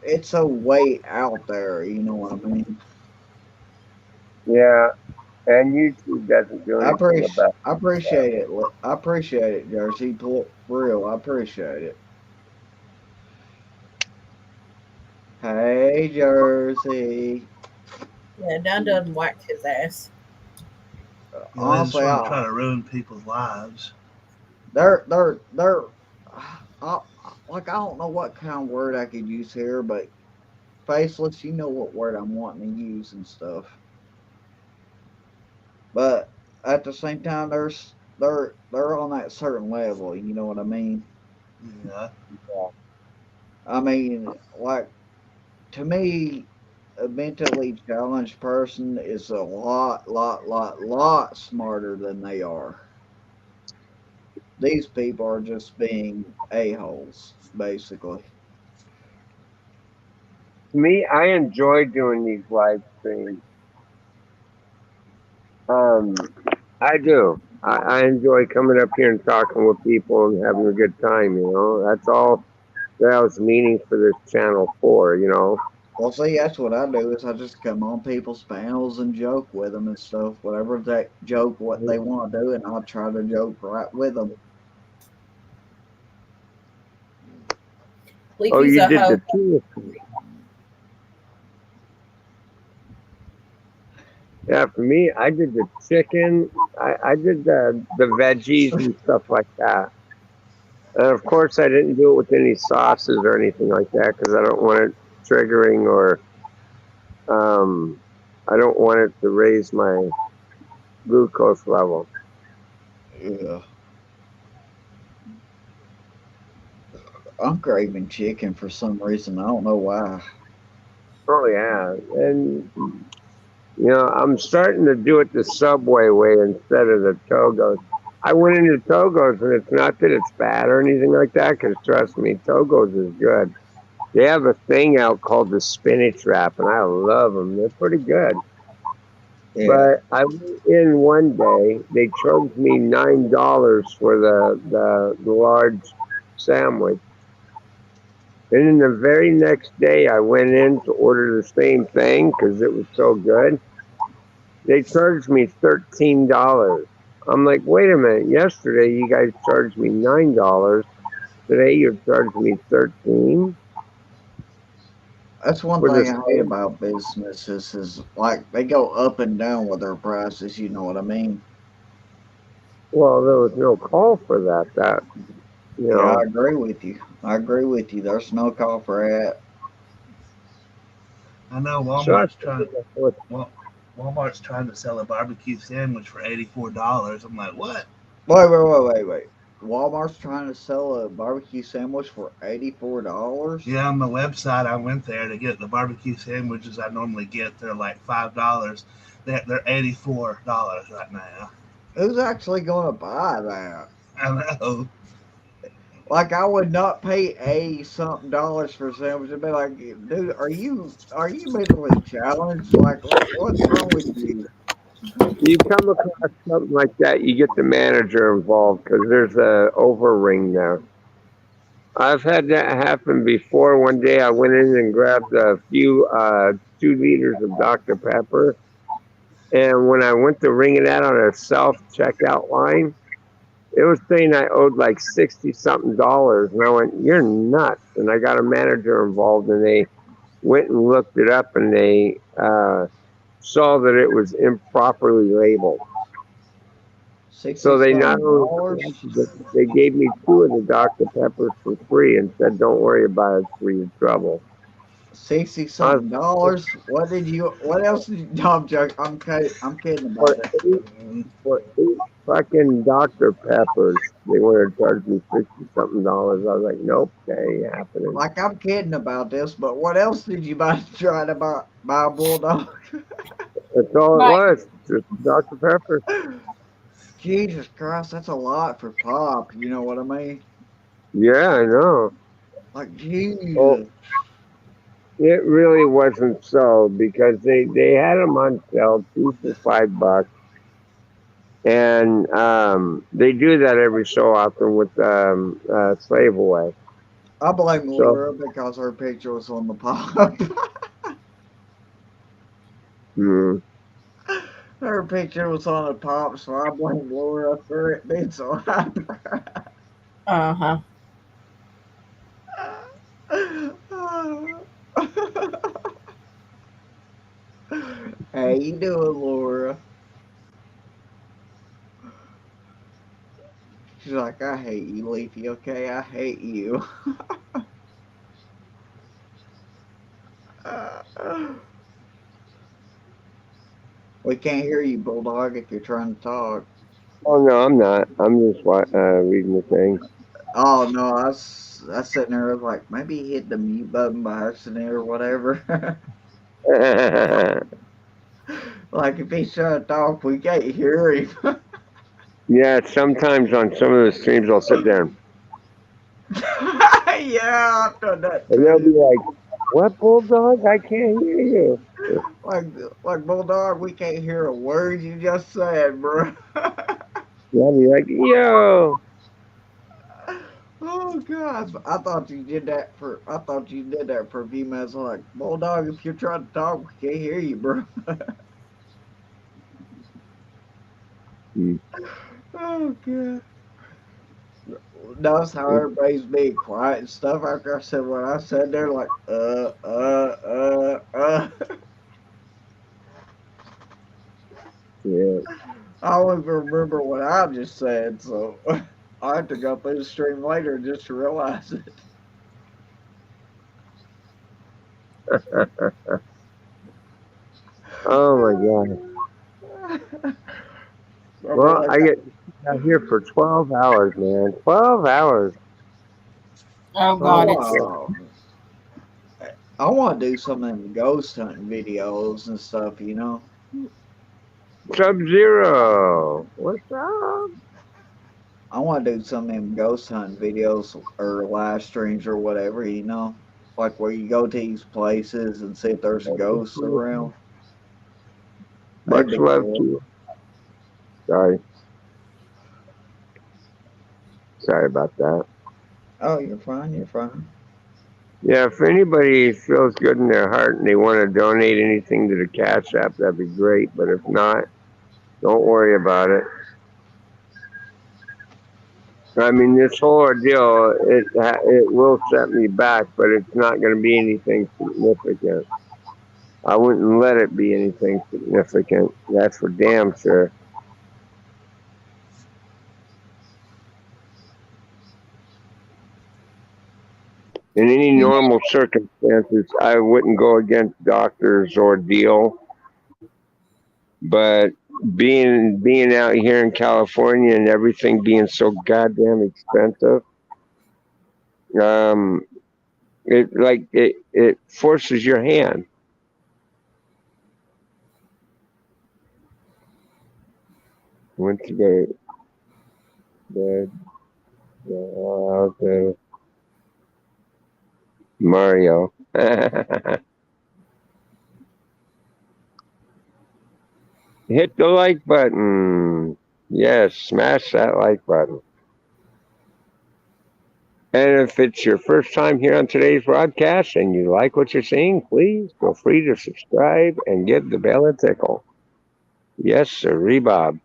S2: it's so way out there, you know what I mean?
S1: Yeah, and YouTube doesn't do anything about
S2: I
S1: that.
S2: appreciate it. I appreciate it, Jersey. For real, I appreciate it. Hey, Jersey.
S4: Yeah, Don done whacked his ass.
S3: You know, they just
S2: Honestly,
S3: want to try to ruin people's lives.
S2: they're I, like I don't know what kind of word I could use here, but faceless. You know what word I'm wanting to use and stuff. But at the same time, they're on that certain level. You know what I mean?
S3: Yeah.
S2: I mean, like to me, a mentally challenged person is a lot smarter than they are. These people are just being a-holes, basically.
S1: To me, I enjoy doing these live streams. Um, I do. I enjoy coming up here and talking with people and having a good time. That's all that I was meaning for this channel for.
S2: Well, see, that's what I do is I just come on people's panels and joke with them and stuff. Whatever they joke, what they want to do, and I'll try to joke right with them.
S4: Believe
S1: Oh,
S4: he's
S1: you
S4: a
S1: did
S4: hoe.
S1: the two. Yeah, for me, I did the chicken. I did the veggies and stuff like that. And of course, I didn't do it with any sauces or anything like that because I don't want it triggering or um, I don't want it to raise my glucose level.
S2: Yeah, I'm craving chicken for some reason. I don't know why.
S1: Oh yeah, and I'm starting to do it the Subway way instead of the Togo's. I went into Togo's, and it's not that it's bad or anything like that. Because trust me, Togo's is good. They have a thing out called the spinach wrap, and I love them. They're pretty good.
S2: Yeah,
S1: But I went in one day. They charged me $9 for the large sandwich, and then the very next day I went in to order the same thing because it was so good. They charged me $13. I'm like, wait a minute. Yesterday you guys charged me $9. Today you're charging me 13
S2: that's one
S1: for the
S2: thing I hate
S1: same.
S2: about businesses is like they go up and down with their prices. You know what I mean?
S1: Well, there was no call for that. That you
S2: Yeah, I
S1: know.
S2: agree with you. I agree with you. There's no call for that.
S3: I know
S1: So I
S3: Walmart's trying.
S1: figured that's what.
S3: Walmart's trying to sell a barbecue sandwich for $84. I'm like, what?
S2: Wait. Walmart's trying to sell a barbecue sandwich for $84.
S3: Yeah, on the website, I went there to get the barbecue sandwiches I normally get. They're like $5. They're $84 right now.
S2: Who's actually going to buy that?
S3: I know.
S2: Like, I would not pay a something dollars for a sandwich. I'd be like, dude, are you mentally challenged? Like, what's wrong with you?
S1: You come across something like that, you get the manager involved because there's a overring there. I've had that happen before. One day I went in and grabbed a few 2 liters of Dr. Pepper, and when I went to ring it out on a self checkout line, it was saying I owed like 60 something dollars, and I went, "You're nuts!" And I got a manager involved, and they went and looked it up, and they saw that it was improperly labeled. So they not only
S2: $60-something.
S1: collected it, they gave me 2 of the Dr. Peppers for free and said, "Don't worry about it, it's for your trouble."
S2: Sixty
S1: I
S2: something dollars. What did you? What else did you? No, I'm joking. I'm kidding
S1: for
S2: about it.
S1: 8, for 8 fucking Dr. Peppers, they wanted to charge me $60 something. I was like, "Nope, that ain't happening."
S2: Like I'm kidding about this, but what else did you buy to try to buy a bulldog?
S1: That's all it
S4: Right.
S1: was, just Dr. Pepper.
S2: Jesus Christ, that's a lot for pop. You know what I mean?
S1: Yeah, I know.
S2: Like
S1: Well,
S2: Jesus.
S1: it really wasn't so because they had them on sale 2 for $5, and they do that every so often with slave away.
S2: I blame
S1: So
S2: Laura because her picture was on the pop.
S1: mm,
S2: Her picture was on the pop, so I blame Laura for it being so hyper.
S4: Uh-huh.
S2: How you doing, Laura? She's like, I hate you, Leafy, okay? I hate you. We can't hear you, Bulldog, if you're trying to talk.
S1: oh no, I'm not. I'm just reading the thing.
S2: Oh, no, I was sitting there, I was like, maybe he hit the mute button by accident or whatever. Like, if he's trying to talk, we can't hear him.
S1: Yeah, sometimes on some of the streams I'll sit there
S2: Yeah, I've done that
S1: and they'll be
S2: too.
S1: like, "What, Bulldog? I can't hear you."
S2: Like, like Bulldog, we can't hear a word you just said, bro.
S1: And I'll be like, "Yo."
S2: Oh God! I thought you did that for. I thought you did that for a few minutes. I'm like, Bulldog, if you're trying to talk, we can't hear you, bro.
S1: Mm.
S2: Oh God! Notice how everybody's being quiet and stuff after I said what I said. They're like,
S1: Yeah.
S2: I don't even remember what I just said, so I have to go through the stream later just to realize it.
S1: Oh my God.
S2: I mean,
S1: Well,
S2: like,
S1: I get out here for 12 hours, man. 12 hours.
S4: Oh
S2: I
S4: God, it's
S2: want, I want to do some of them ghost hunting videos and stuff, you know.
S1: Sub-Zero. What's up?
S2: I want to do some of them ghost hunting videos or live streams or whatever, you know. Like where you go to these places and see if there's a ghost around. That'd
S1: Much
S2: be
S1: love to
S2: cool.
S1: you. Sorry. Sorry about that.
S2: Oh, you're fine. You're fine.
S1: Yeah, if anybody feels good in their heart and they want to donate anything to the Cash App, that'd be great. But if not, don't worry about it. I mean, this whole ordeal, it will set me back, but it's not going to be anything significant. I wouldn't let it be anything significant. That's for damn sure. In any normal circumstances, I wouldn't go against doctors' ordeal. But being out here in California and everything being so goddamn expensive, um, it forces your hand. Went to the Mario. Hit the like button. Yes, smash that like button. And if it's your first time here on today's broadcast and you like what you're seeing, please feel free to subscribe and give the bell a tickle. Yes, sir, Bob.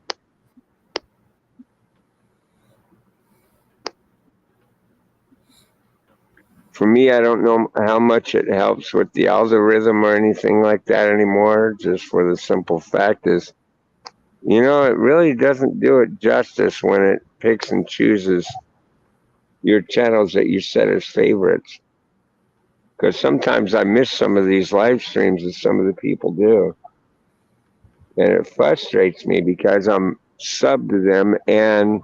S1: For me, I don't know how much it helps with the algorithm or anything like that anymore. Just for the simple fact is, You know, it really doesn't do it justice when it picks and chooses your channels that you set as favorites. Because sometimes I miss some of these live streams that some of the people do. And it frustrates me because I'm sub to them. And,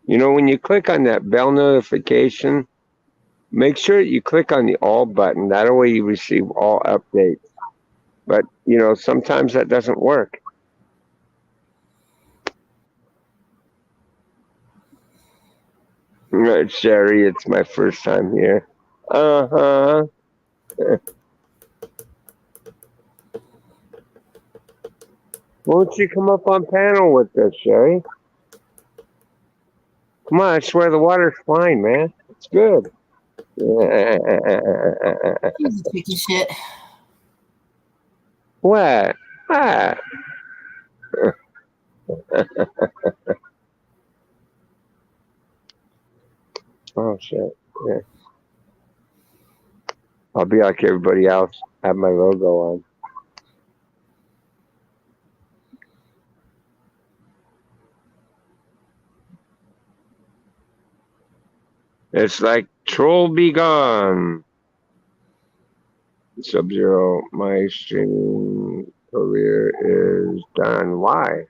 S1: you know, when you click on that bell notification, make sure you click on the all button. That way you receive all updates. But, you know, sometimes that doesn't work. Sherry, it's my first time here. Uh-huh. Won't you come up on panel with us, Sherry? Come on, I swear the water's fine, man. It's good.
S4: He's a piece of shit.
S1: What? What? Oh, shit. Yeah. I'll be like everybody else. Have my logo on. It's like Troll Be Gone. Sub-Zero, my streaming career is done. Why?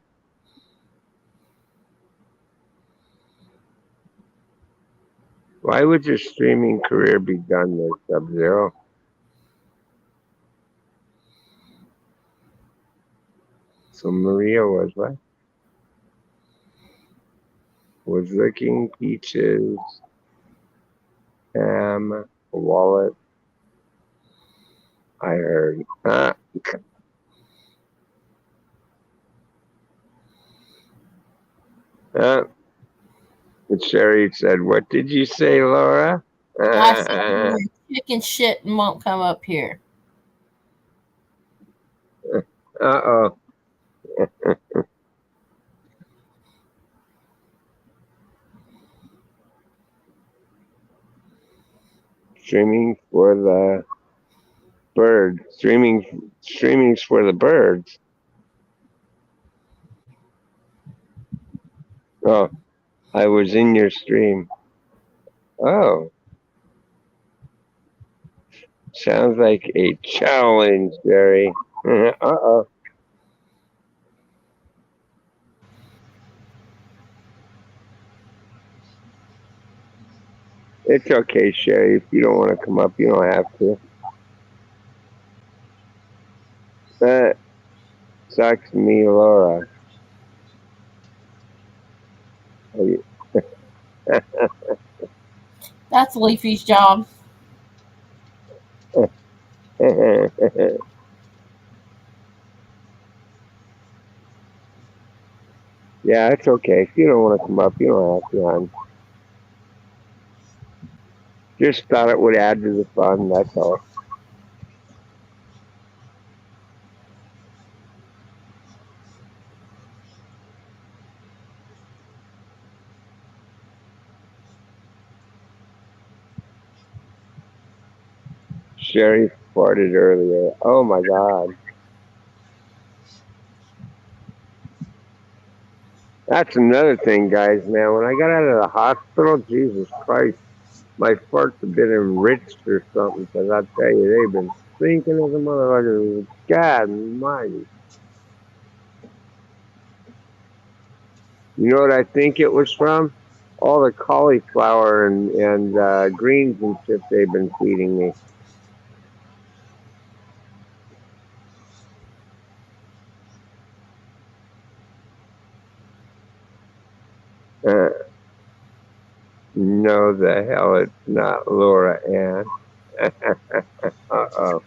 S1: Why would your streaming career be done there, Sub-Zero? So Maria was what? Was licking peaches, ham, a wallet. I heard. But Sherry said, "What did you say, Laura?"
S4: I said, chicken shit and won't come up here.
S1: Uh-oh. Streaming for the birds. Streaming's for the birds. Oh, I was in your stream. Oh. Sounds like a challenge, Jerry. Uh-oh. It's okay, Sherry. If you don't want to come up, you don't have to. That sucks me, Laura.
S4: That's Leafy's job.
S1: Yeah, it's okay. If you don't want to come up, you don't have to, hon. Just thought it would add to the fun, that's all. Sherry farted earlier. Oh my God. That's another thing, guys, man. When I got out of the hospital, Jesus Christ, my farts have been enriched or something, because I tell you, they've been stinking as a motherfucker. God almighty. You know what I think it was from? All the cauliflower and greens and shit they've been feeding me. No, the hell it's not Laura Ann. Uh-oh.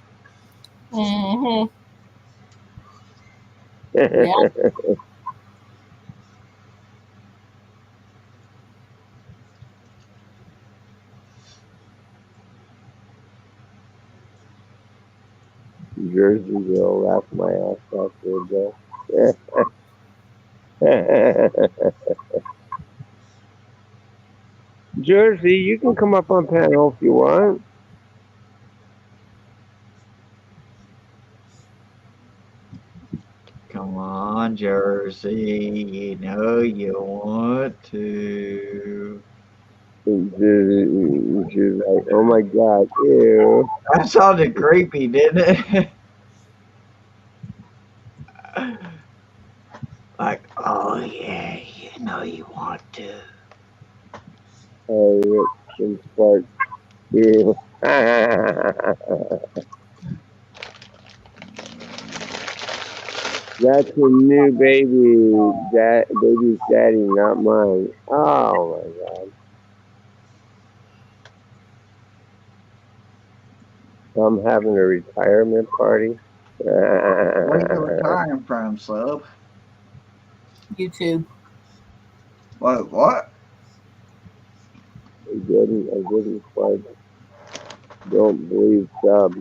S4: Mm-hmm. Yeah.
S1: Jersey will laugh my ass off for a day. Jersey, you can come up on panel if you want.
S2: Come on. on, Jersey. You know you want to.
S1: She's like, oh my God, ew.
S2: That sounded creepy, didn't it? Like, oh yeah, you know you want to.
S1: Oh, Rick and Spark, ew. That's a new baby. That baby's daddy, not mine. Oh my God. So I'm having a retirement party.
S2: Where you retiring from, sub?
S4: YouTube.
S2: What?
S1: I didn't quite, don't believe sub.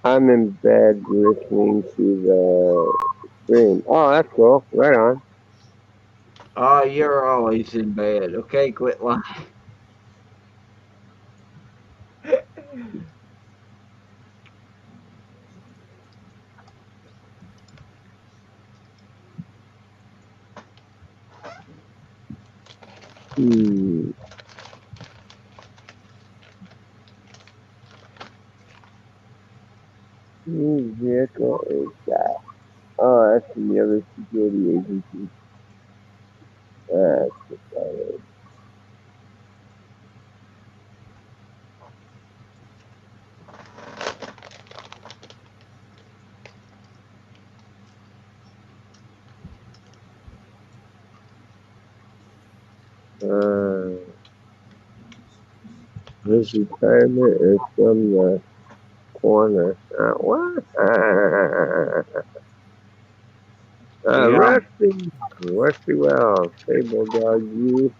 S1: I'm in bed listening to the stream. Oh, that's cool. Right on.
S2: Oh, you're always in bed. Okay, quit lying.
S1: Hmm. Whose vehicle is that? Oh, that's from the other security agency. That's exciting. His retirement is from the corner. What?
S2: Yeah.
S1: Rusty Wells. Hey, bulldog, you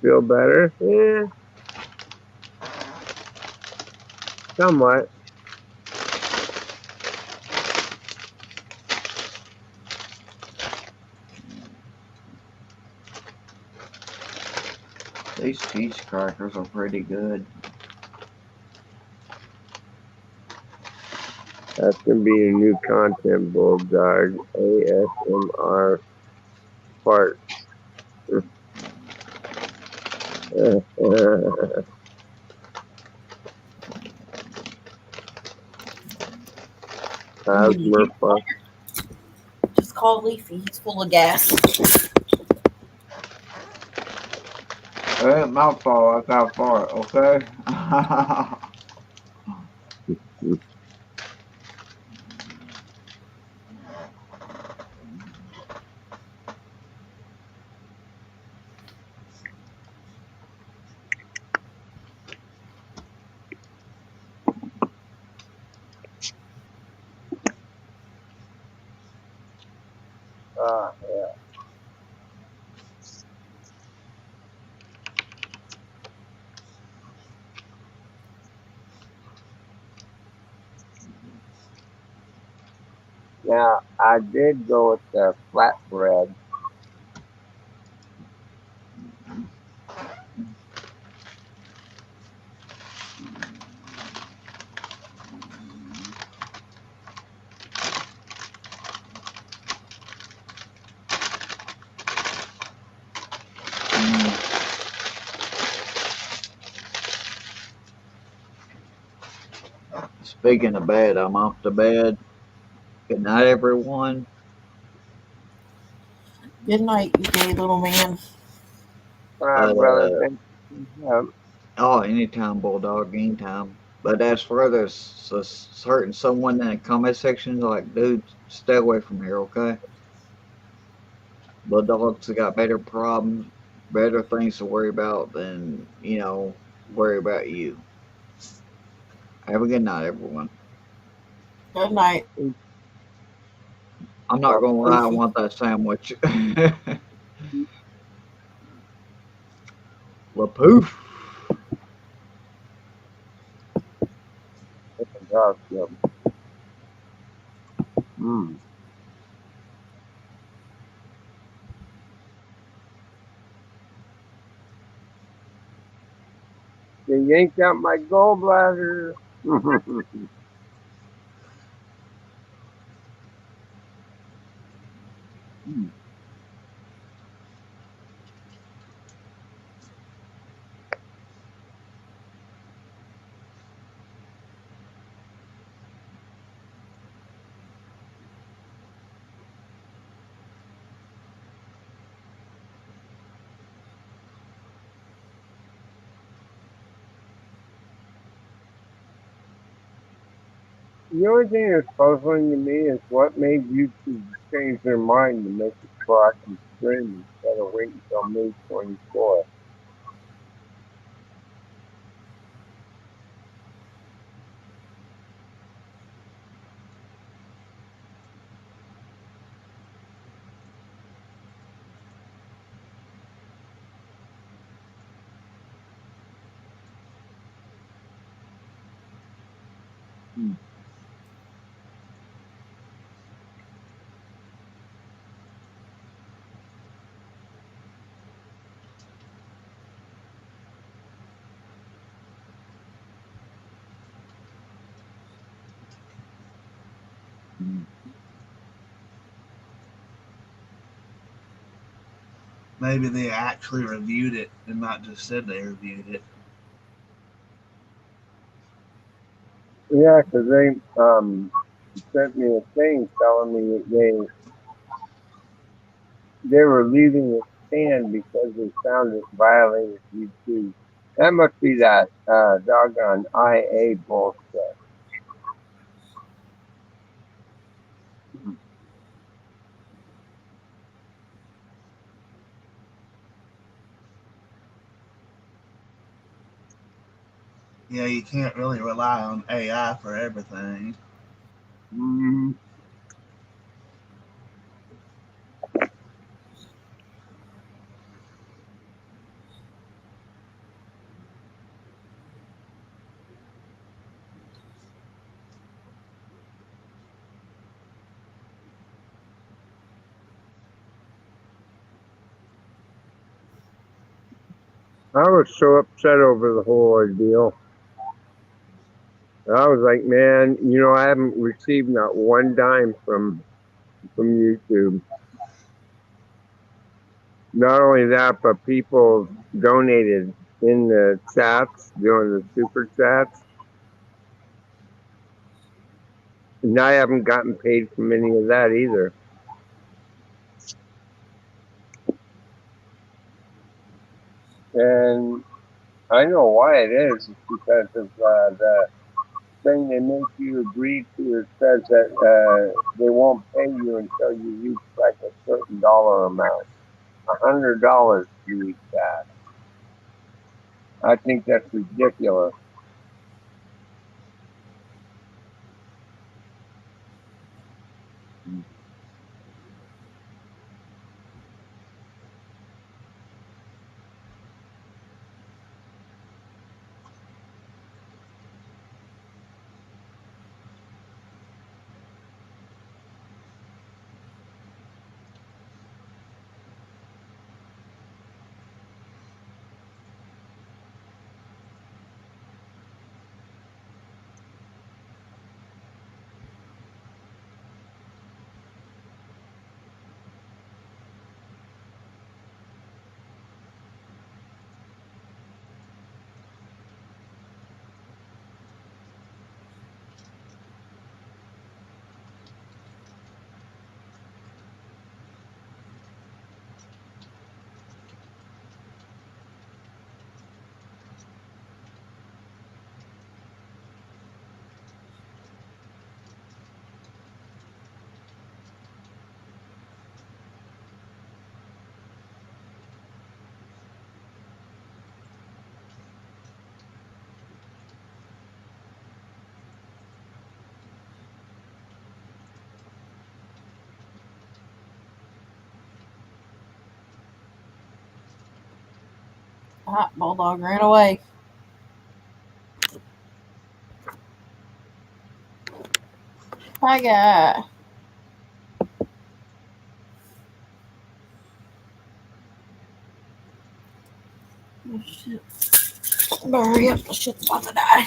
S1: feel better? Yeah, somewhat.
S2: These cheese crackers are pretty good.
S1: That's gonna be a new content, bulldog. ASMR part. How's Murphy?
S4: Just call Leafy. He's full of gas.
S2: It ain't my fault. I got fart, okay?
S1: Yeah. Now, I did go with the flatbread.
S2: Speaking of bed, I'm off to bed. Good night, everyone.
S4: Good night, you gay little man.
S1: All right, brother.
S2: Uh,
S1: Thank you.
S2: oh, anytime, Bulldog, anytime. But as for others, certain someone in the comment section, like, dude, stay away from here, okay? Bulldogs have got better problems, better things to worry about than, worry about you. Have a good night, everyone.
S4: Good night.
S2: I'm not gonna lie, I want that sandwich. Lapoof.
S1: Mm. They yanked out my gallbladder. Hmm. The only thing that's puzzling to me is what made YouTube change their mind to make it proactive stream instead of waiting until May 24th. Hmm. Hmm.
S3: Maybe they actually reviewed it and not just said they reviewed it.
S1: Yeah, because they sent me a thing telling me that they were leaving it stand because they found it violated YouTube. That must be that doggone IA bullshit.
S3: Yeah, you can't really rely on AI for everything.
S1: Mm-hmm. I was so upset over the whole ordeal. I was like, man, I haven't received not one dime from YouTube. Not only that, but people donated in the chats, doing the super chats, and I haven't gotten paid from any of that either. And I know why it is. It's because of the thing they make you agree to. It says that they won't pay you until you reach like a certain dollar amount. $100 to reach that. I think that's ridiculous.
S4: Ah, bulldog ran away. Hi, guy. Oh, shit. Hurry up. The shit's about to die.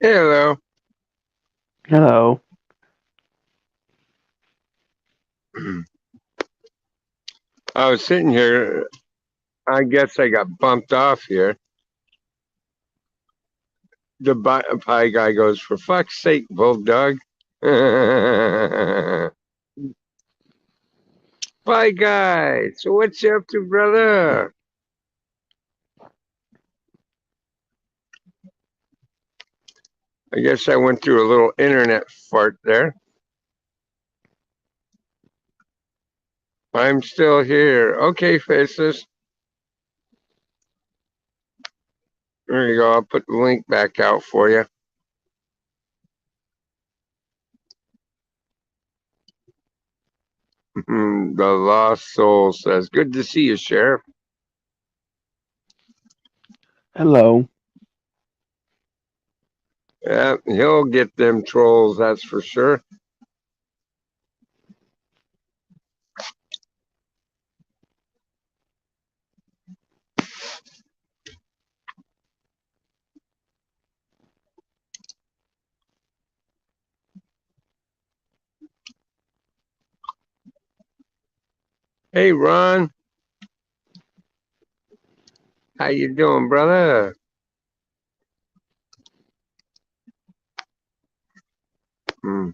S1: Hello.
S5: Hello.
S1: I was sitting here. I guess I got bumped off here. The pie guy goes, "For fuck's sake, bulldog." Pie guy. So what's you up to, brother? I guess I went through a little internet fart there. I'm still here. Okay, faces. There you go. I'll put the link back out for you. The Lost Soul says, "Good to see you, Sheriff."
S5: Hello.
S1: Yeah, he'll get them trolls, that's for sure. Hey, Ron. How you doing, brother? Hmm.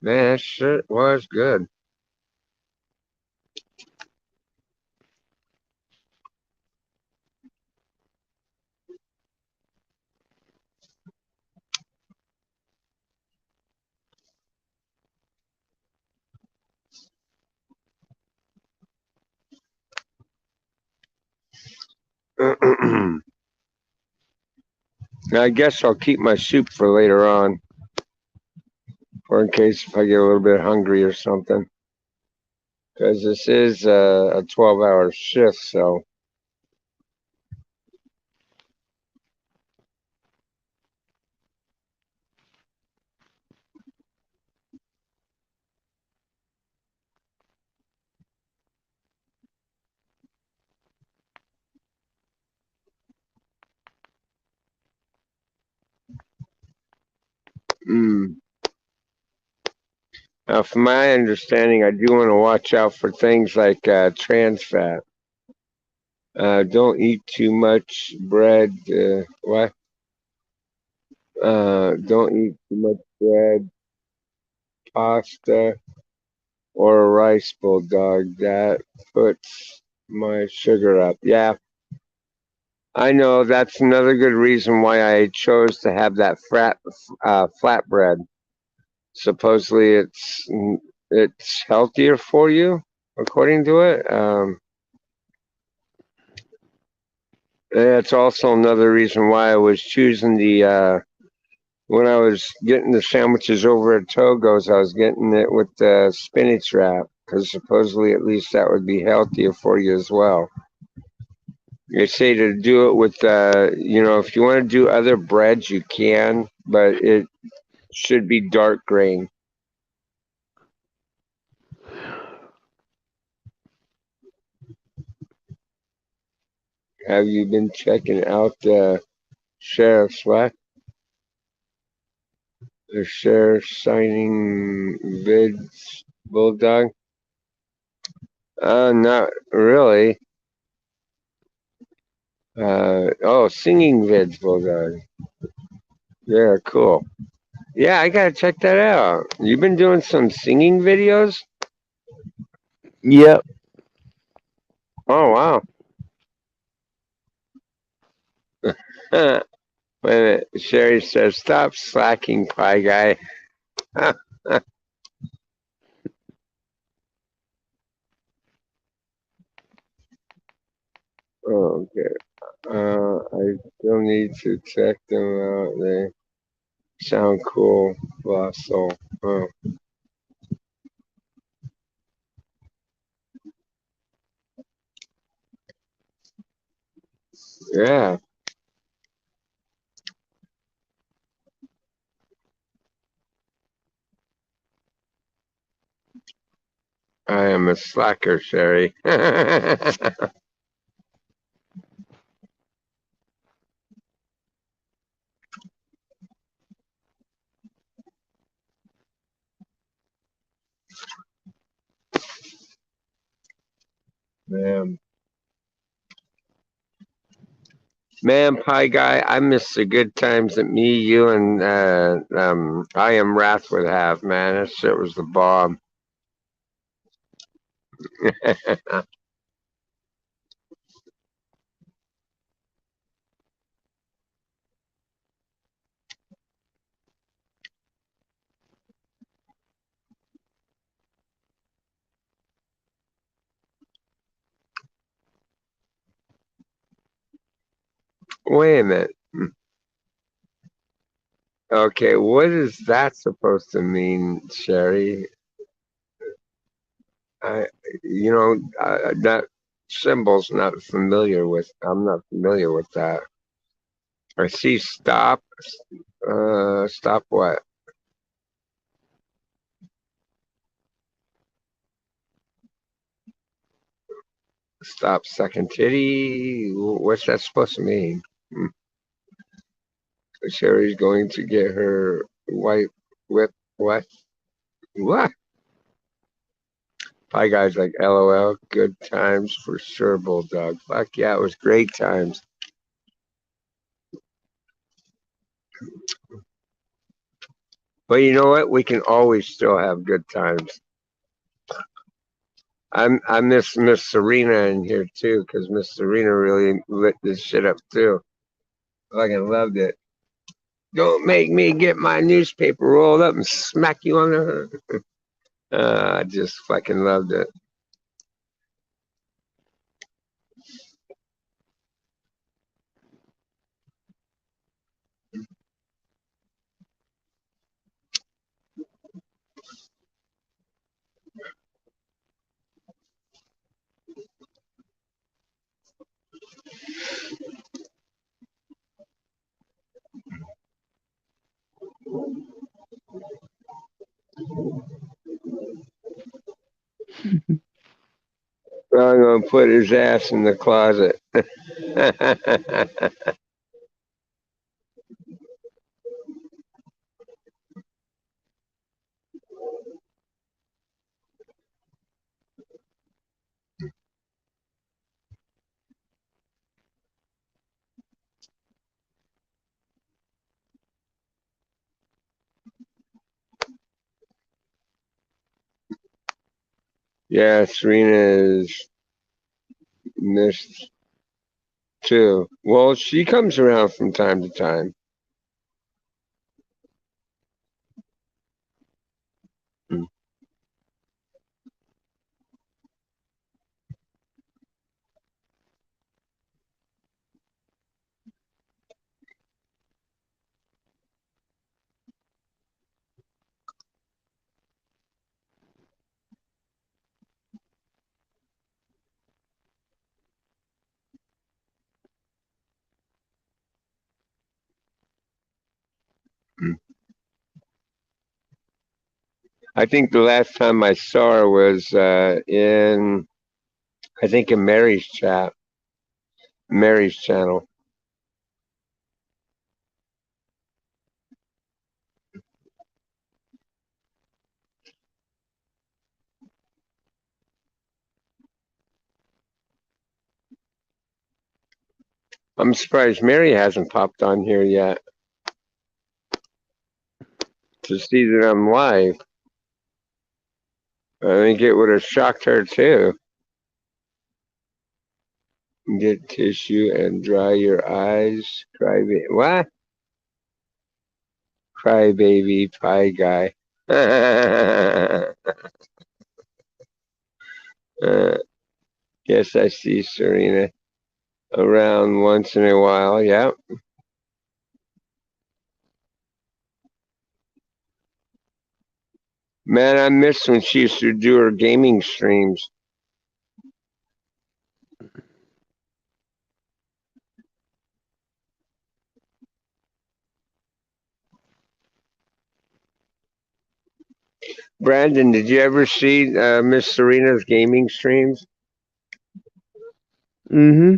S1: That shit was good. I guess I'll keep my soup for later on, or in case if I get a little bit hungry or something. Because this is a 12-hour shift, so. Mm. Now, from my understanding, I do want to watch out for things like trans fat. Don't eat too much bread. What? Don't eat too much bread, pasta, or a rice, bulldog. That puts my sugar up. Yeah, I know. That's another good reason why I chose to have that flatbread. Supposedly, it's healthier for you, according to it. It's also another reason why I was choosing the when I was getting the sandwiches over at Togo's, I was getting it with the spinach wrap because supposedly at least that would be healthier for you as well. They say to do it with, if you want to do other breads, you can, but it should be dark grain. Have you been checking out the sheriff's what? The sheriff signing vids, bulldog? Not really. Singing vids, bulldog. Yeah, cool. Yeah, I gotta check that out. You've been doing some singing videos?
S5: Yep.
S1: Oh wow. Wait a minute. Sherry says, "Stop slacking, pie guy." Oh, okay. I still need to check them out. They sound cool. Lost soul. Oh. Yeah. I am a slacker, Sherry. Man. Man, Pie Guy, I miss the good times that me, you, and I Am Wrath would have, man. That shit was the bomb. Wait a minute. Okay, what is that supposed to mean, Sherry? I, that symbol's not familiar with. I'm not familiar with that. I see stop. Stop what? Stop second titty. What's that supposed to mean? Hmm. Sherry's going to get her white whip. What? What? Pie Guy's like, LOL. Good times for sure, Bulldog. Fuck yeah, it was great times. But you know what? We can always still have good times. I miss Miss Serena in here too, because Miss Serena really lit this shit up too. Fucking loved it. Don't make me get my newspaper rolled up and smack you on the head. I just fucking loved it. I'm gonna put his ass in the closet. Yeah, Serena is missed too. Well, she comes around from time to time. Mm. Mm. I think the last time I saw her was I think in Mary's channel. I'm surprised Mary hasn't popped on here yet to see that I'm live. I think it would have shocked her too. Get tissue and dry your eyes. Cry baby. What? Cry baby pie guy. Yes, I see Serena around once in a while. Yep. Man, I miss when she used to do her gaming streams. Brandon, did you ever see Miss Serena's gaming streams?
S5: Mm-hmm.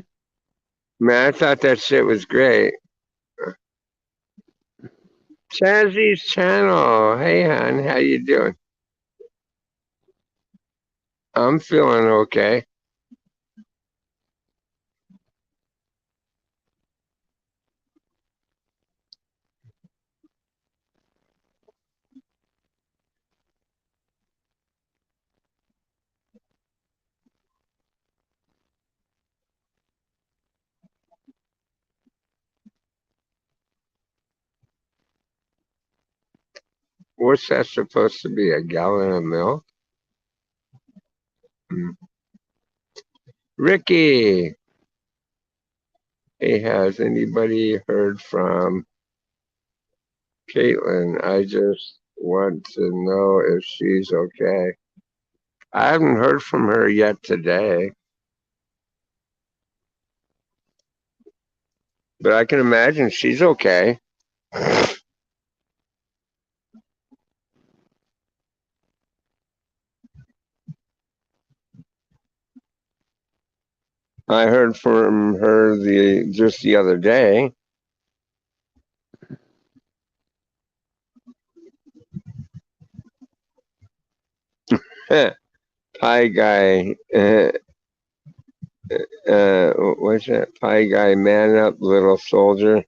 S1: Man, I thought that shit was great. Chazzy's channel. Hey, hon, how you doing? I'm feeling okay. What's that supposed to be? A gallon of milk? Mm. Ricky. Hey, has anybody heard from Caitlin? I just want to know if she's okay. I haven't heard from her yet today, but I can imagine she's okay. I heard from her just the other day. Pie guy, what's that? Pie guy, man up, little soldier.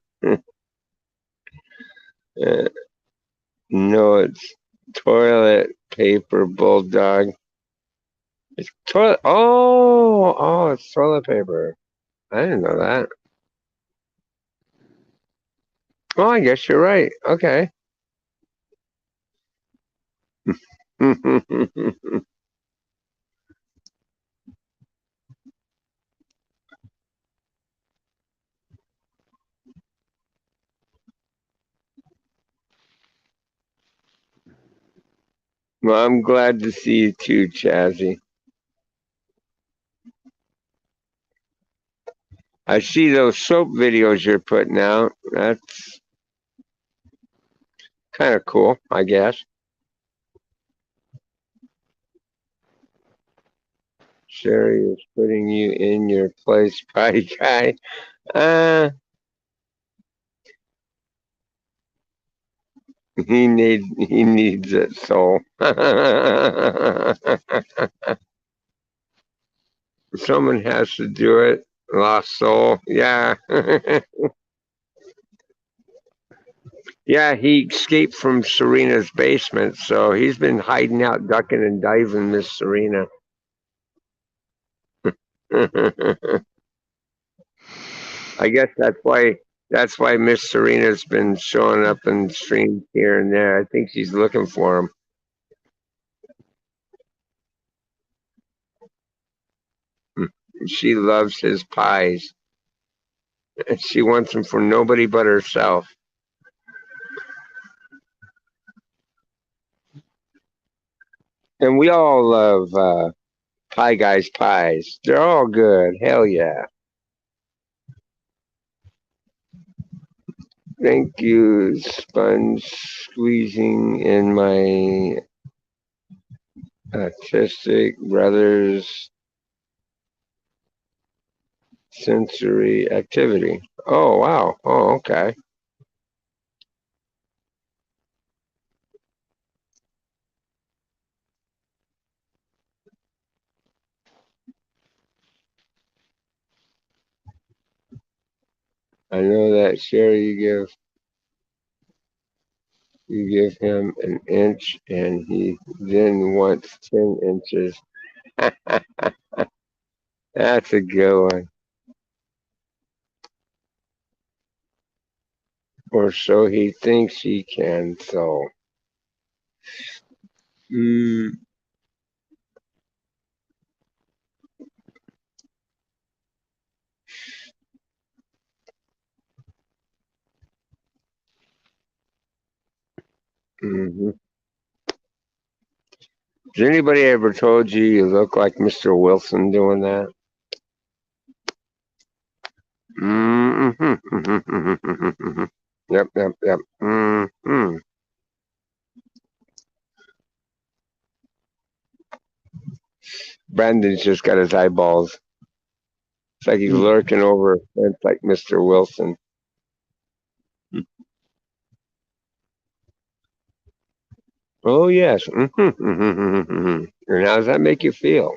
S1: No, it's toilet paper, bulldog. It's toilet. Oh, it's toilet paper. I didn't know that. Oh, I guess you're right. Okay. Well, I'm glad to see you too, Chazzy. I see those soap videos you're putting out. That's kind of cool, I guess. Sherry is putting you in your place, pie guy. He needs it, so someone has to do it. Lost soul, yeah. Yeah, he escaped from Serena's basement, so he's been hiding out, ducking and diving Miss Serena. I guess that's why Miss Serena's been showing up in streams here and there. I think she's looking for him. She loves his pies. And she wants them for nobody but herself. And we all love Pie Guy's pies. They're all good. Hell yeah. Thank you, Sponge, squeezing in my autistic brother's sensory activity. Oh, wow. Oh, okay. I know that, Sherry, you give him an inch and he then wants 10 inches. That's a good one. Or so he thinks he can, so. Mm, hmm Has anybody ever told you you look like Mr. Wilson doing that? Mm-hmm. Yep. Mm-hmm. Brandon's just got his eyeballs. It's like he's lurking over a fence like Mr. Wilson. Oh, yes. And how does that make you feel?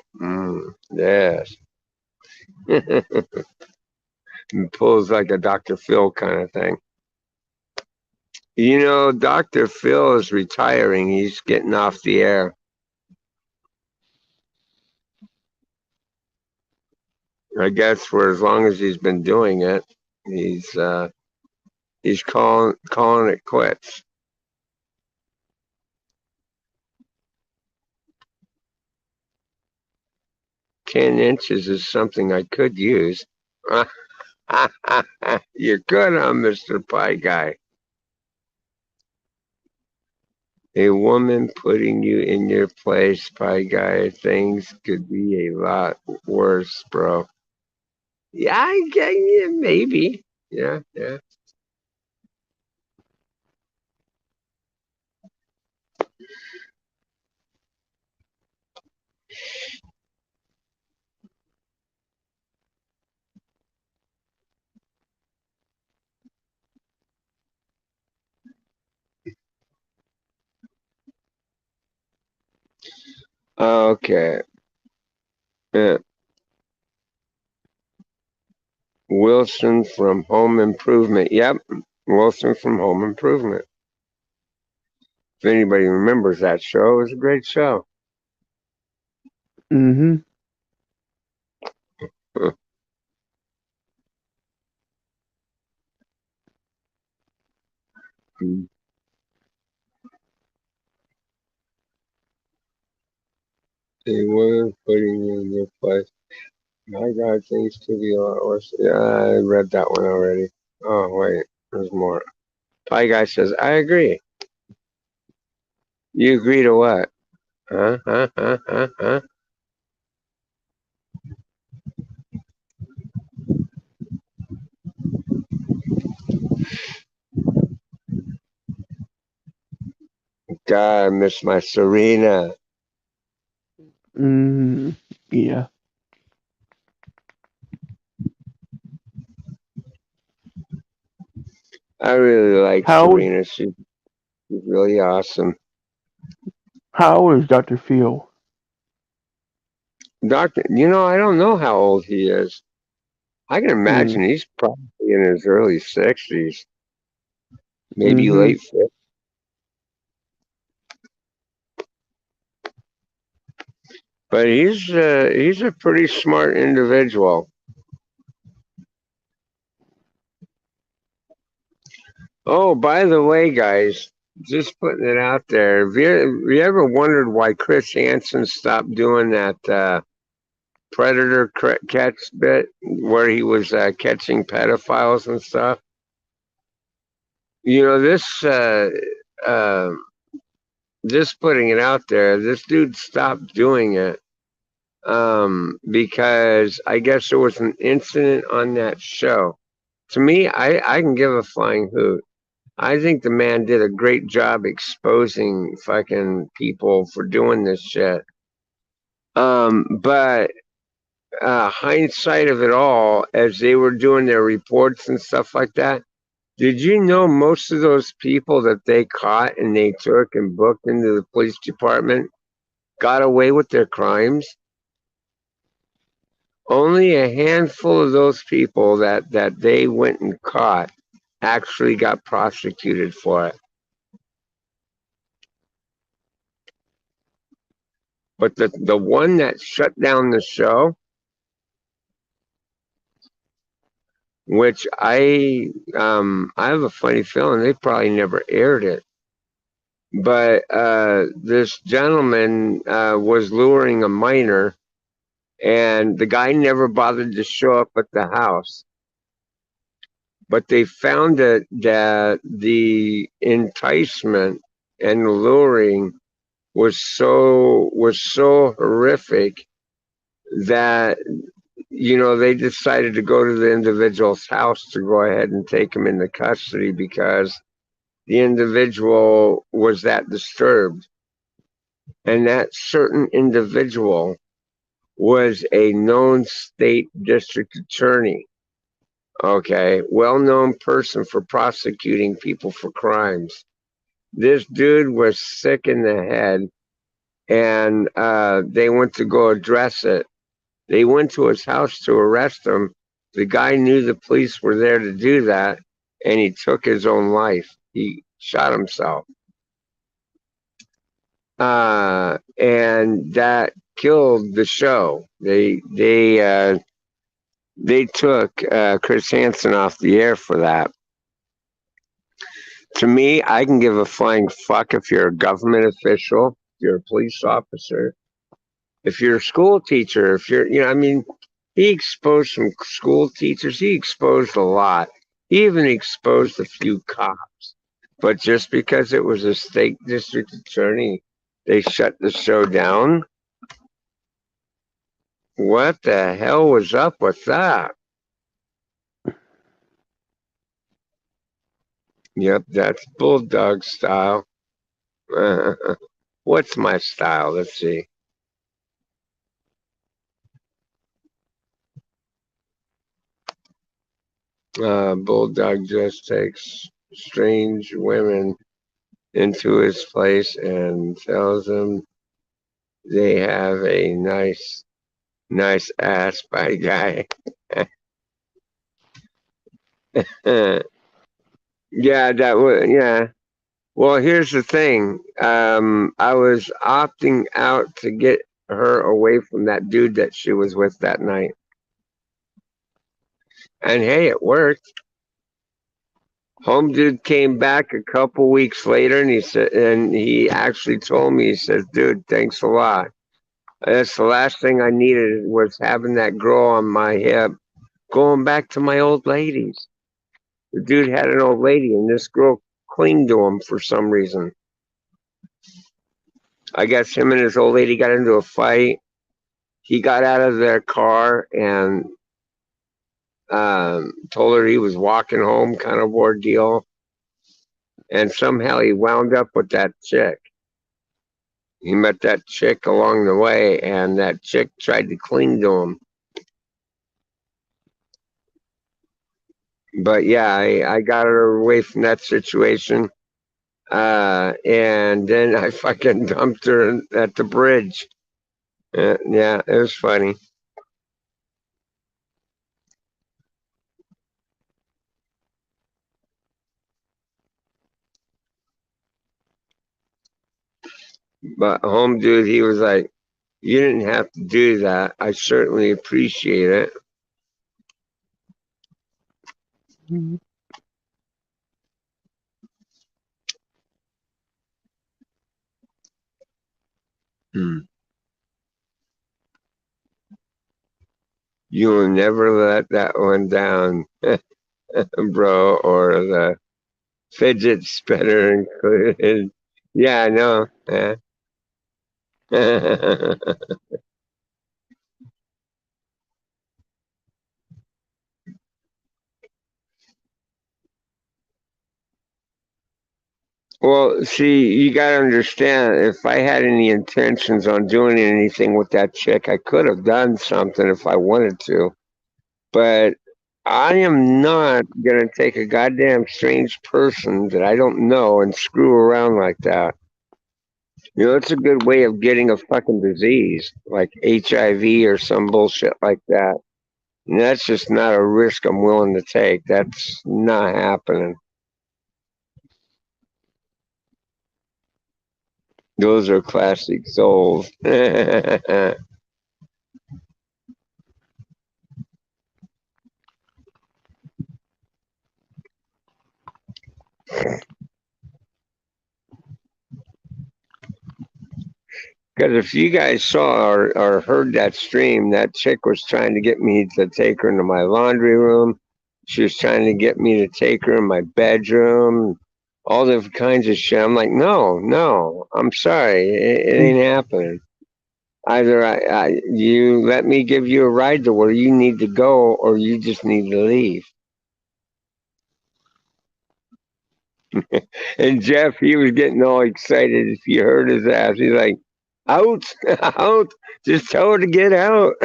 S1: Yes. Pulls like a Dr. Phil kind of thing. You know, Dr. Phil is retiring. He's getting off the air. I guess for as long as he's been doing it, he's calling it quits. 10 inches is something I could use. You're good on Mr. Pie Guy. A woman putting you in your place, Pie Guy. Things could be a lot worse, bro. Yeah, yeah, maybe. Yeah. Okay. Wilson from Home Improvement. Yep. Wilson from Home Improvement. If anybody remembers that show, it was a great show.
S5: Mm-hmm.
S1: A woman putting you in your place. My God, things could be a lot worse. Yeah, I read that one already. Oh, wait. There's more. Pie Guy says, I agree. You agree to what? Huh? God, I miss my Serena.
S5: Yeah.
S1: I really like Serena. She's really awesome.
S5: How old is Dr. Phil?
S1: Doctor, I don't know how old he is. I can imagine he's probably in his early 60s, maybe late 50s. But he's a pretty smart individual. Oh, by the way, guys, just putting it out there. Have you ever wondered why Chris Hanson stopped doing that predator catch bit where he was catching pedophiles and stuff? Just putting it out there, this dude stopped doing it because I guess there was an incident on that show. To me, I can give a flying hoot. I think the man did a great job exposing fucking people for doing this shit. But hindsight of it all, as they were doing their reports and stuff like that, did you know most of those people that they caught and they took and booked into the police department got away with their crimes? Only a handful of those people that they went and caught actually got prosecuted for it. But the one that shut down the show, which I have a funny feeling they probably never aired it. But this gentleman was luring a minor, and the guy never bothered to show up at the house. But they found that the enticement and luring was so horrific that they decided to go to the individual's house to go ahead and take him into custody because the individual was that disturbed. And that certain individual was a known state district attorney. Okay, well-known person for prosecuting people for crimes. This dude was sick in the head, and they went to go address it. They went to his house to arrest him. The guy knew the police were there to do that, and he took his own life. He shot himself. And that killed the show. They took Chris Hanson off the air for that. To me, I can give a flying fuck if you're a government official, if you're a police officer, if you're a school teacher, if you're, I mean, he exposed some school teachers. He exposed a lot. He even exposed a few cops. But just because it was a state district attorney, they shut the show down. What the hell was up with that? Yep, that's bulldog style. What's my style? Let's see. Bulldog just takes strange women into his place and tells them they have a nice ass by guy. Yeah, that was, yeah. Well, here's the thing. I was opting out to get her away from that dude that she was with that night. And hey, it worked. Home dude came back a couple weeks later, and he actually told me, he says, dude, thanks a lot. That's the last thing I needed was having that girl on my hip, going back to my old ladies. The dude had an old lady, and this girl clinged to him for some reason. I guess him and his old lady got into a fight. He got out of their car and told her he was walking home, kind of ordeal. And somehow he wound up with that chick. He met that chick along the way, and that chick tried to cling to him. But yeah, I got her away from that situation. And then I fucking dumped her at the bridge. Yeah, it was funny. But home dude, he was like, you didn't have to do that. I certainly appreciate it. You will never let that one down, bro, or the fidget spinner included. Yeah, I know. Yeah. Well, see, you got to understand, if I had any intentions on doing anything with that chick, I could have done something if I wanted to. But I am not going to take a goddamn strange person that I don't know and screw around like that. It's a good way of getting a fucking disease like HIV or some bullshit like that. And that's just not a risk I'm willing to take. That's not happening. Those are classic souls. Because if you guys saw or heard that stream, that chick was trying to get me to take her into my laundry room. She was trying to get me to take her in my bedroom, all different kinds of shit. I'm like, no, I'm sorry. It ain't happening. Either you let me give you a ride to where you need to go, or you just need to leave. And Jeff, he was getting all excited if you heard his ass. He's like, Out, out. Just tell her to get out.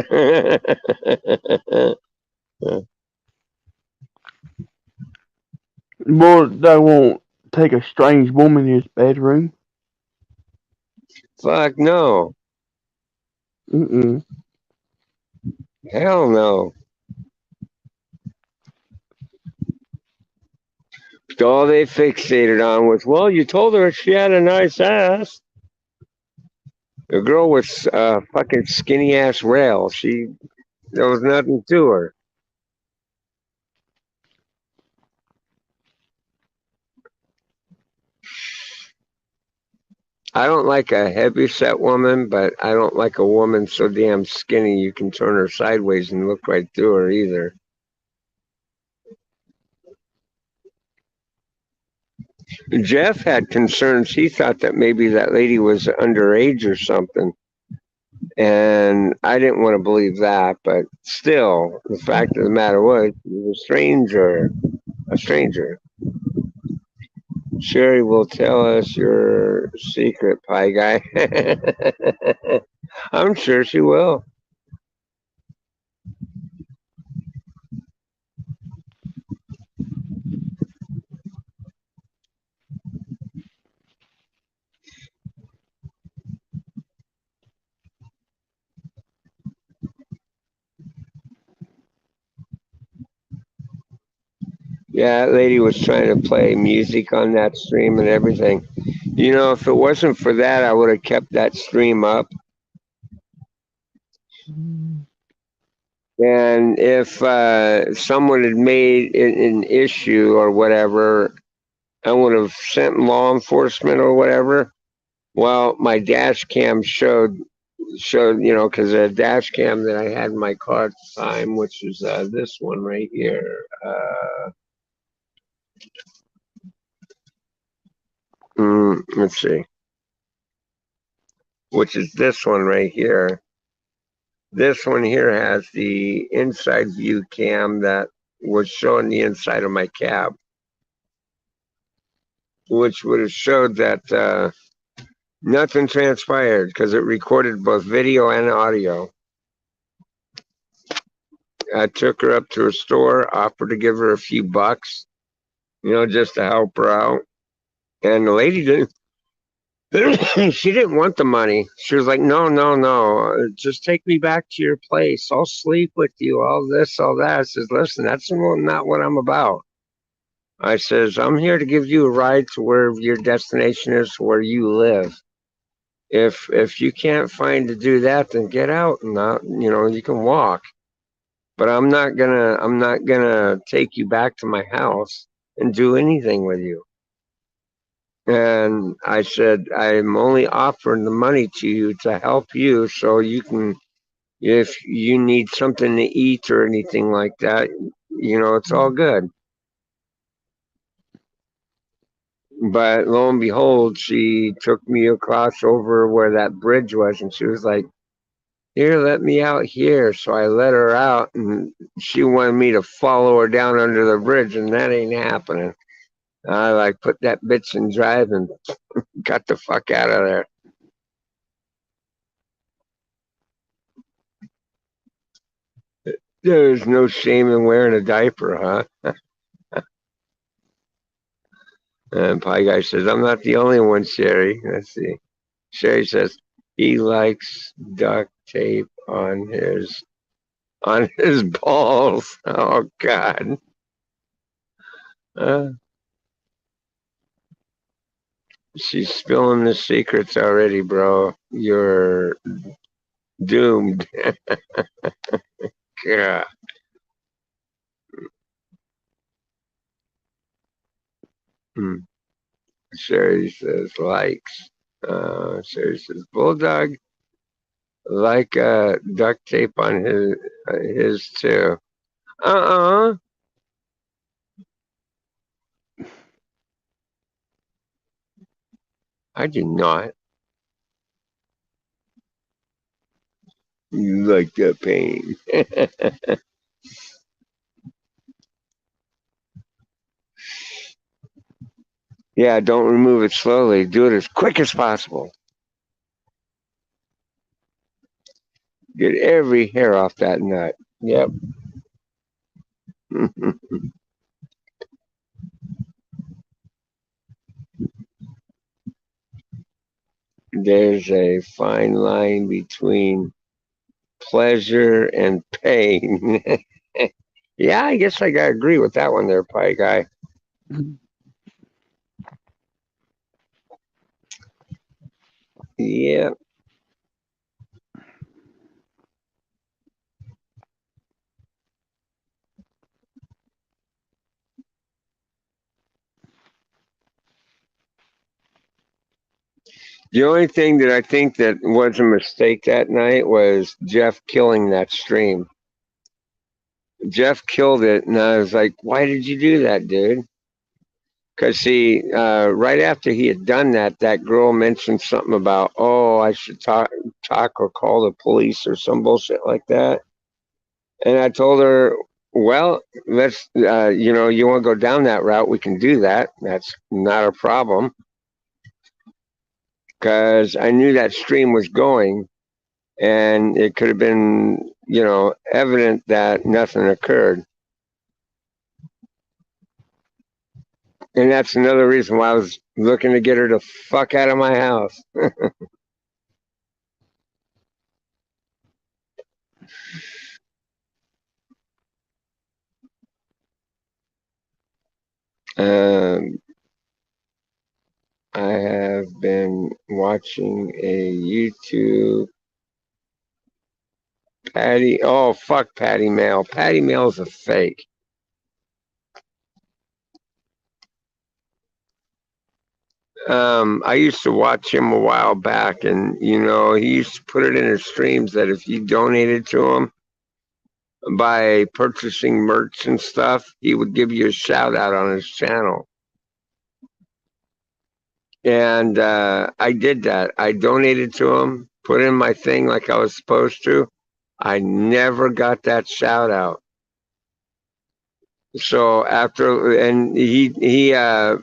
S5: Bulldog won't take a strange woman in his bedroom.
S1: Fuck no.
S5: Mm-mm.
S1: Hell no. All they fixated on was, well, you told her she had a nice ass. The girl was fucking skinny ass rail. There was nothing to her. I don't like a heavy set woman, but I don't like a woman so damn skinny you can turn her sideways and look right through her either. Jeff had concerns. He thought that maybe that lady was underage or something. And I didn't want to believe that, but still, the fact of the matter was, he was a stranger. A stranger. Sherry will tell us your secret, pie guy. I'm sure she will. Yeah, that lady was trying to play music on that stream and everything. You know, if it wasn't for that, I would have kept that stream up. And if someone had made it an issue or whatever, I would have sent law enforcement or whatever. Well, my dash cam showed, because the dash cam that I had in my car at the time, which is this one right here. Let's see, which is this one right here. This one here has the inside view cam that was showing the inside of my cab, which would have showed that nothing transpired because it recorded both video and audio. I took her up to a store, offered to give her a few bucks, just to help her out. And the lady didn't. She didn't want the money. She was like, no, no, no. Just take me back to your place. I'll sleep with you. All this, all that. I says, listen, that's not what I'm about. I says, I'm here to give you a ride to where your destination is, where you live. If you can't find to do that, then get out and you can walk. But I'm not gonna take you back to my house and do anything with you. And I said, I'm only offering the money to you to help you so you can, if you need something to eat or anything like that, it's all good. But lo and behold, she took me across over where that bridge was and she was like, here, let me out here. So I let her out and she wanted me to follow her down under the bridge and that ain't happening. I put that bitch in drive and got the fuck out of there. There's no shame in wearing a diaper, huh? And Pie Guy says, I'm not the only one, Sherry. Let's see. Sherry says he likes duct tape on his balls. Oh God. She's spilling the secrets already, bro. You're doomed. Yeah. Sherry says likes. Sherry says bulldog like duct tape on his too. Uh-uh. I do not. You like the pain. Yeah, don't remove it slowly. Do it as quick as possible. Get every hair off that nut. Yep. There's a fine line between pleasure and pain. Yeah, I guess I gotta agree with that one there, Pie Guy. Yeah. The only thing that I think that was a mistake that night was Jeff killing that stream. Jeff killed it, and I was like, "Why did you do that, dude?" Because see, right after he had done that, that girl mentioned something about, "Oh, I should talk or call the police or some bullshit like that." And I told her, "Well, let's, you want to go down that route? We can do that. That's not a problem." Because I knew that stream was going, and it could have been, evident that nothing occurred. And that's another reason why I was looking to get her the fuck out of my house. um, I have been watching a YouTube Patty. Oh, fuck Patty Mail. Patty Mail's a fake. I used to watch him a while back, and he used to put it in his streams that if you donated to him by purchasing merch and stuff, he would give you a shout out on his channel. And I did that. I donated to him, put in my thing like I was supposed to. I never got that shout out. So and he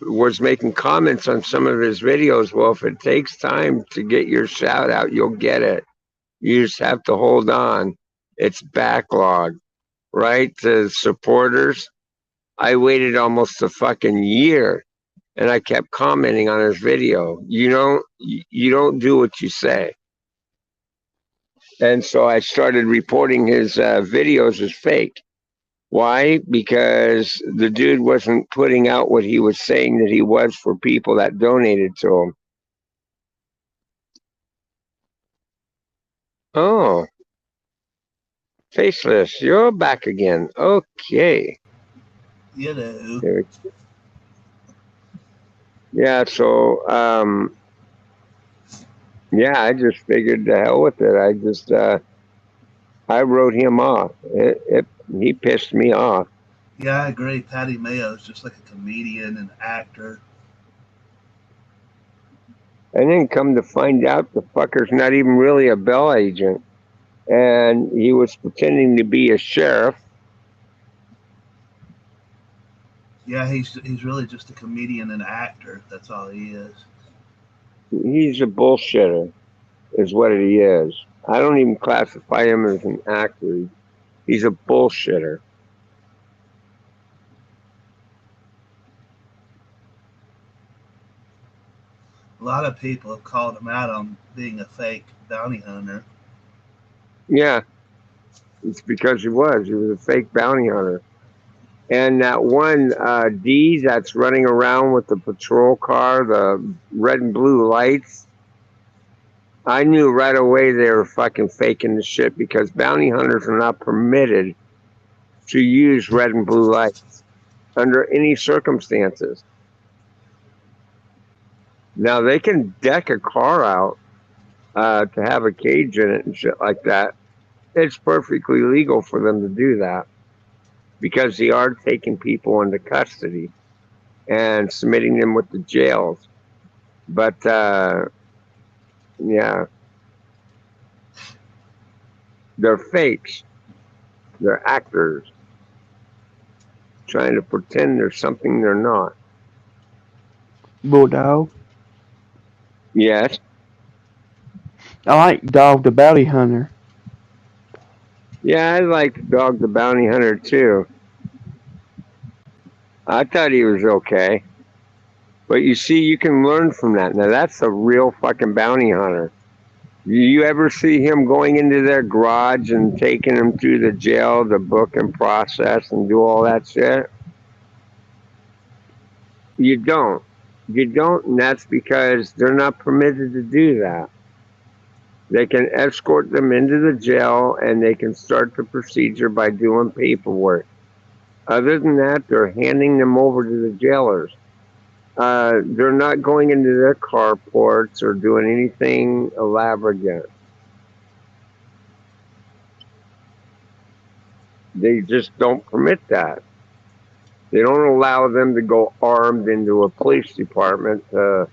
S1: was making comments on some of his videos. Well, if it takes time to get your shout out, you'll get it. You just have to hold on. It's backlog, right? To supporters. I waited almost a fucking year, and I kept commenting on his video. You don't do what you say. And so I started reporting his videos as fake. Why? Because the dude wasn't putting out what he was saying that he was for people that donated to him. Oh, Faceless, you're back again. Okay. Yeah, so, I just figured the hell with it. I wrote him off. He pissed me off.
S3: Yeah, I agree. Patty Mayo's just like a comedian and actor.
S1: And then come to find out the fucker's not even really a Bell agent. And he was pretending to be a sheriff.
S3: Yeah, he's really just a comedian and actor. That's all he is.
S1: He's a bullshitter, is what he is. I don't even classify him as an actor. He's a bullshitter.
S3: A lot of people have called him out on being a fake bounty hunter.
S1: Yeah, it's because he was. He was a fake bounty hunter. And that one D that's running around with the patrol car, the red and blue lights, I knew right away they were fucking faking the shit because bounty hunters are not permitted to use red and blue lights under any circumstances. Now they can deck a car out to have a cage in it and shit like that. It's perfectly legal for them to do that because they are taking people into custody and submitting them with the jails. But yeah, they're fakes. They're actors trying to pretend they're something they're not.
S5: Bulldog.
S1: Yes.
S5: I like Dog the Bounty Hunter.
S1: Yeah, I like Dog the Bounty Hunter too. I thought he was okay. But you see, you can learn from that. Now, that's a real fucking bounty hunter. You ever see him going into their garage and taking them through the jail, the book and process, and do all that shit? You don't. You don't, and that's because they're not permitted to do that. They can escort them into the jail and they can start the procedure by doing paperwork. Other than that, they're handing them over to the jailers. They're not going into their carports or doing anything elaborate. They just don't permit that. They don't allow them to go armed into a police department to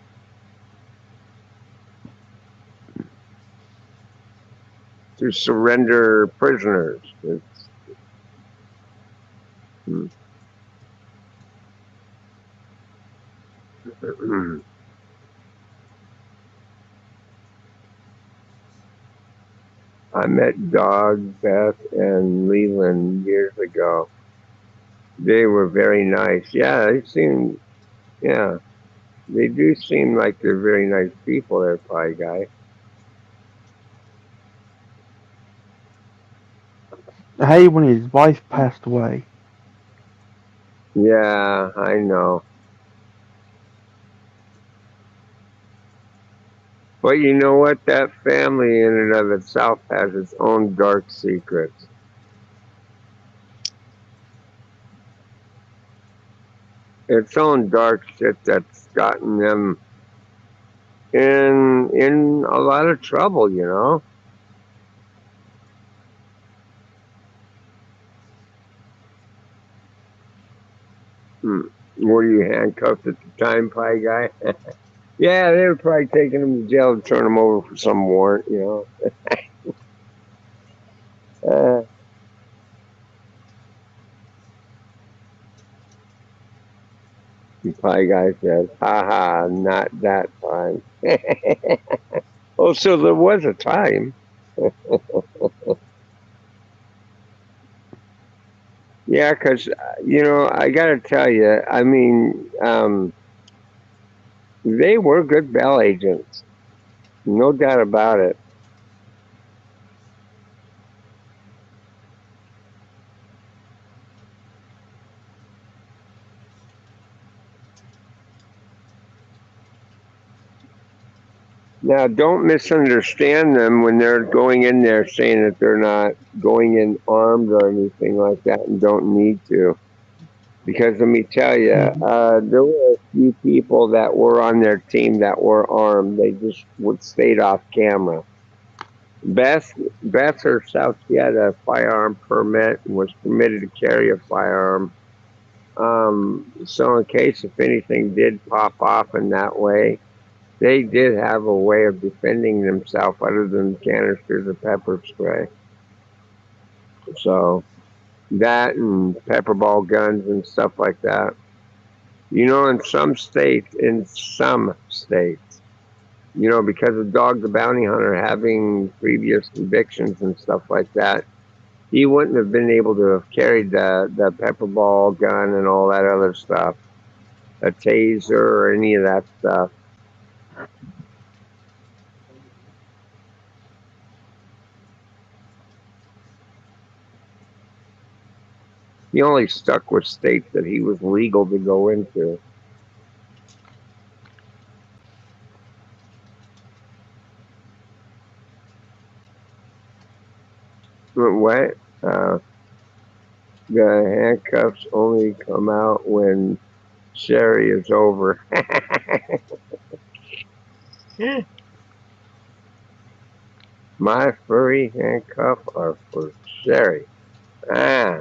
S1: surrender prisoners. I met Dog, Beth, and Leland years ago. They were very nice. Yeah, yeah, they do seem like they're very nice people there, Pie Guy.
S5: I hate when his wife passed away.
S1: Yeah, I know. But you know what? That family in and of itself has its own dark secrets. Its own dark shit that's gotten them in a lot of trouble, you know? Were you handcuffed at the time, Pie Guy? Yeah, they were probably taking him to jail to turn him over for some warrant, you know? The Pie Guy says, haha, not that time. Oh, so there was a time. Yeah, because, I got to tell you, I mean, they were good bell agents. No doubt about it. Now, don't misunderstand them when they're going in there saying that they're not going in armed or anything like that and don't need to. Because let me tell you, there were a few people that were on their team that were armed. They just stayed off camera. Beth, Beth herself, she had a firearm permit and was permitted to carry a firearm. So in case if anything did pop off in that way, they did have a way of defending themselves other than canisters of pepper spray. So that and pepper ball guns and stuff like that. In some states, because of Dog the Bounty Hunter having previous convictions and stuff like that, he wouldn't have been able to have carried the pepper ball gun and all that other stuff, a taser or any of that stuff. He only stuck with states that he was legal to go into. What? The handcuffs only come out when Sherry is over. My furry handcuffs are for Sherry. Ah.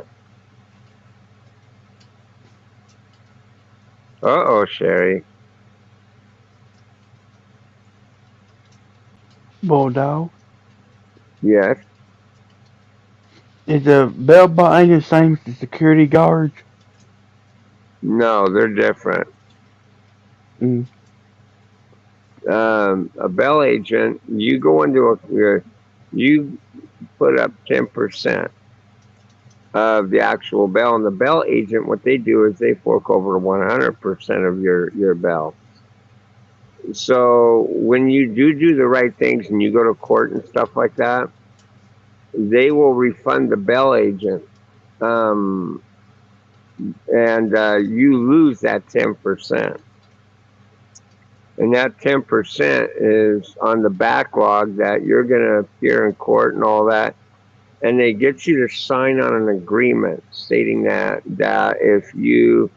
S1: Uh-oh, Sherry.
S5: Bulldog.
S1: Yes.
S5: Is the bell button the same as the security guards?
S1: No, they're different.
S5: Mm.
S1: A bell agent, you go into you put up 10% of the actual bail. And the bail agent, what they do is they fork over 100% of your bail. So when you do the right things and you go to court and stuff like that, they will refund the bail agent. And you lose that 10%. And that 10% is on the backlog that you're going to appear in court and all that. And they get you to sign on an agreement stating that if you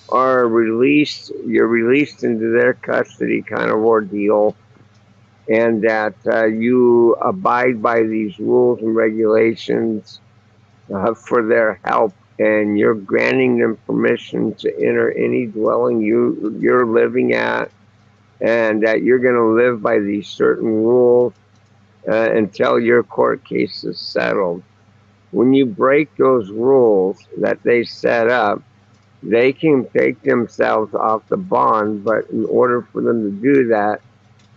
S1: are released, you're released into their custody kind of ordeal, and that you abide by these rules and regulations for their help, and you're granting them permission to enter any dwelling you're living at, and that you're going to live by these certain rules until your court case is settled. When you break those rules that they set up, they can take themselves off the bond, but in order for them to do that,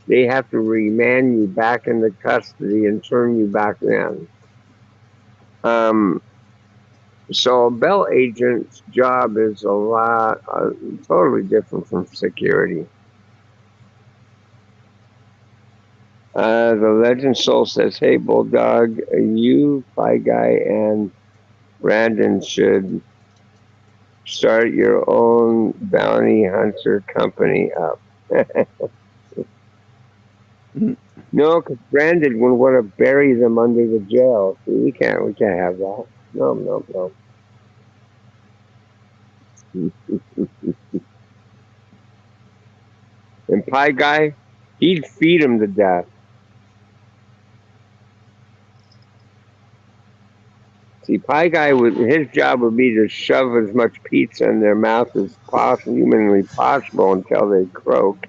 S1: they have to remand you back into custody and turn you back in. So a bail agent's job is a lot, totally different from security. The Legend Soul says, "Hey, Bulldog, you, Pie Guy, and Brandon should start your own bounty hunter company up." No, because Brandon would want to bury them under the jail. See, we can't have that. No. And Pie Guy, he'd feed them to death. See, Pie Guy his job would be to shove as much pizza in their mouth as humanly possible until they croak,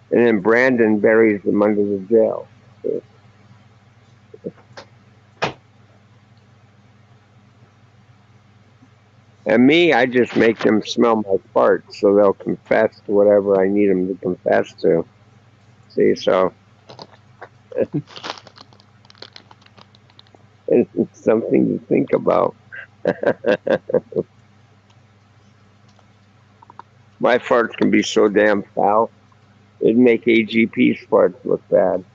S1: and then Brandon buries them under the jail. And me, I just make them smell my farts so they'll confess to whatever I need them to confess to. See, so it's something to think about. My farts can be so damn foul, it'd make AGP's farts look bad.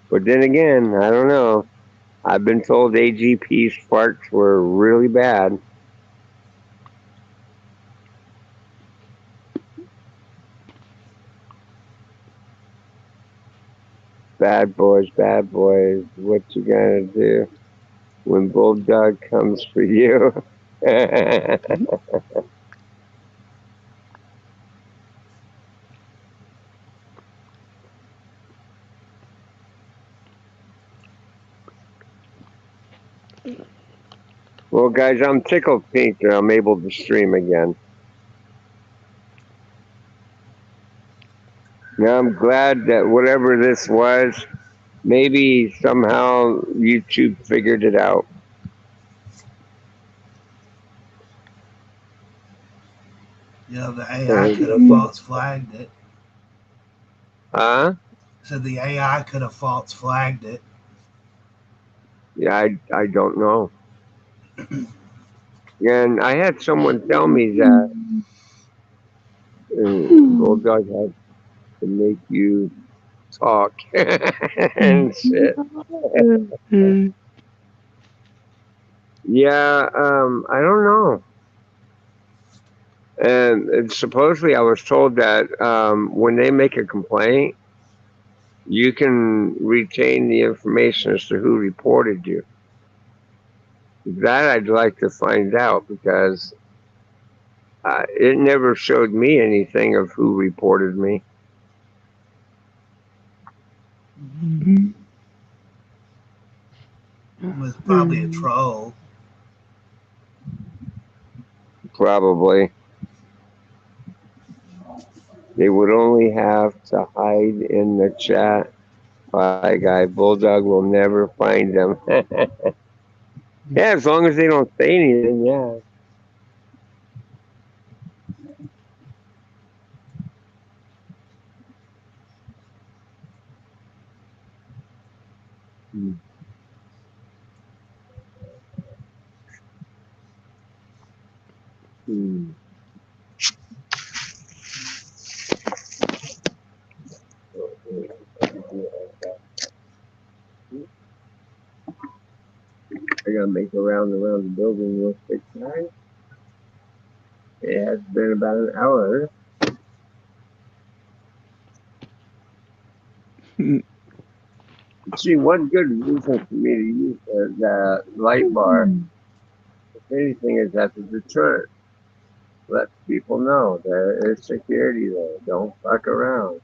S1: But then again, I don't know. I've been told AGP's farts were really bad. Bad boys, what you gonna do when Bulldog comes for you? Well, guys, I'm tickled pink that I'm able to stream again. Now I'm glad that whatever this was, maybe somehow YouTube figured it out.
S3: Yeah, the AI could have false flagged it.
S1: Huh?
S3: So the AI could have false flagged it.
S1: Yeah, I don't know. And I had someone tell me that Bulldog had to make you talk and shit. Yeah, I don't know. And supposedly I was told that when they make a complaint, you can retain the information as to who reported you. That I'd like to find out, because it never showed me anything of who reported me.
S3: It was probably a troll.
S1: Probably. They would only have to hide in the chat. Pie Guy, Bulldog will never find them. Yeah, as long as they don't say anything, yeah. I gotta make a round around the building real quick tonight. It has been about an hour. See, one good reason for me to use the light bar, if anything, is at the return. Let people know there is security there. Don't fuck around.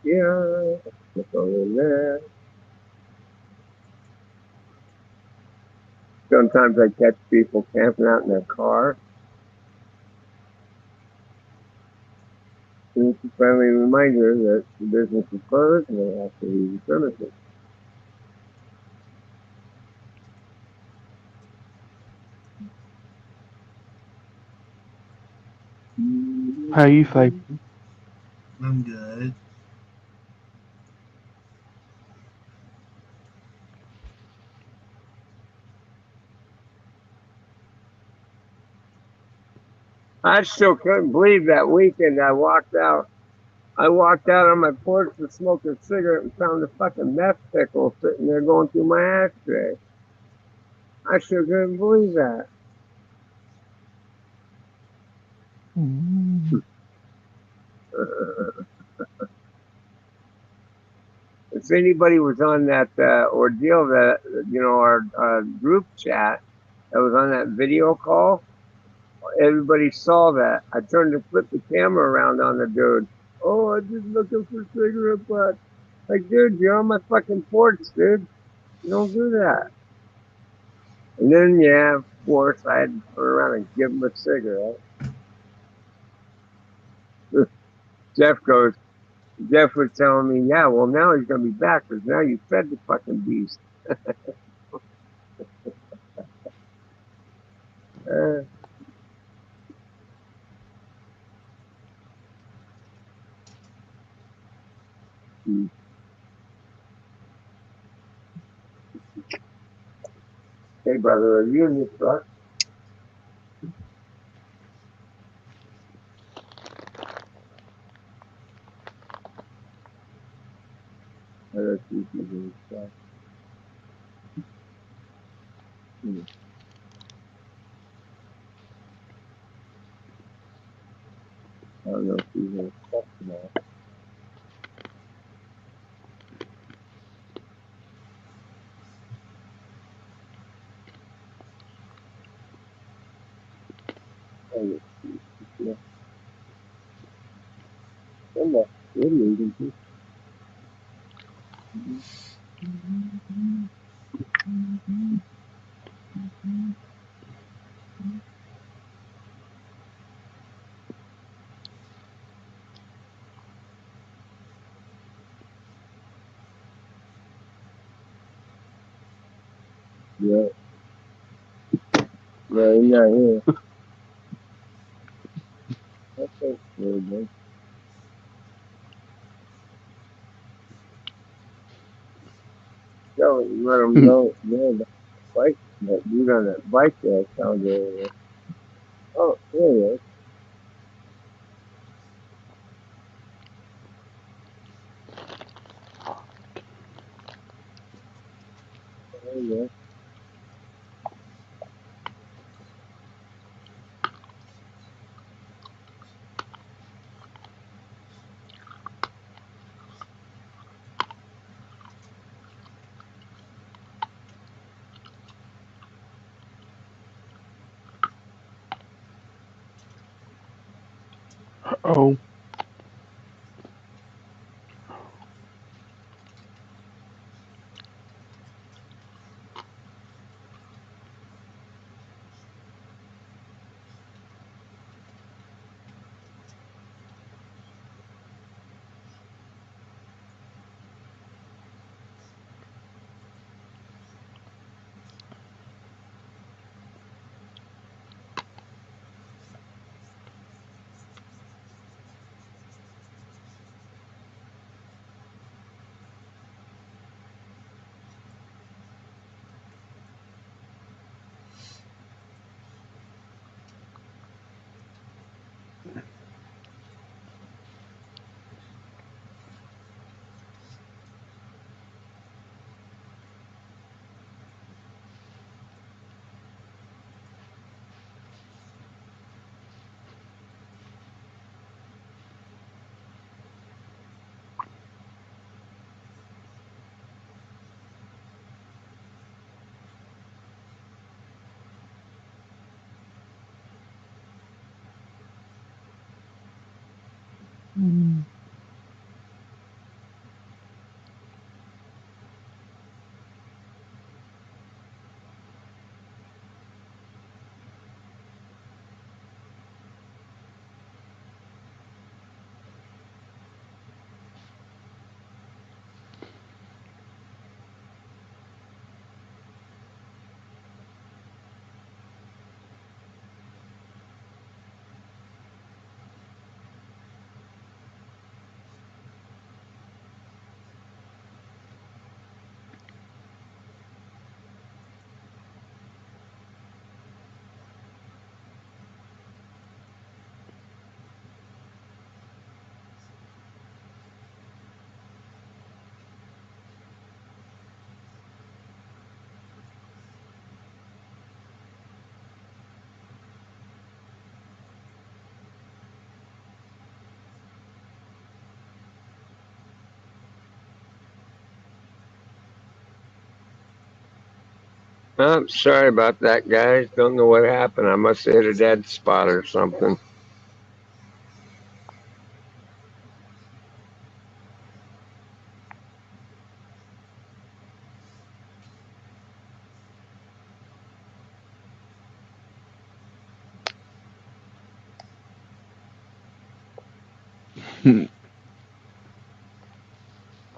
S1: Yeah, it's over there. Sometimes I catch people camping out in their car. And it's a friendly reminder that the business is closed and they have to leave the premises.
S5: How you faking?
S3: I'm good.
S1: I still couldn't believe that weekend I walked out on my porch to smoke a cigarette and found a fucking meth pickle sitting there going through my ashtray. I still couldn't believe that. If anybody was on that ordeal, that our group chat that was on that video call, everybody saw that. I turned to flip the camera around on the dude. Oh, I'm just looking for cigarette butts. Like, dude, you're on my fucking porch, dude. You don't do that. And then, yeah, of course, I had to turn around and give him a cigarette. Jeff was telling me, yeah, well, now he's going to be back because now you fed the fucking beast. Hey, brother, are you in your truck? I don't see if he's in his truck. I don't know if he's in his truck now. Oh, yeah. I'm not radiating too. Yeah. No, he's not here. Okay, very good. So, you let him know, man, that bike, that dude on that bike there sounded earlier. Oh, there he is. There he is.
S5: Oh,
S1: Oh, sorry about that, guys. Don't know what happened. I must have hit a dead spot or something.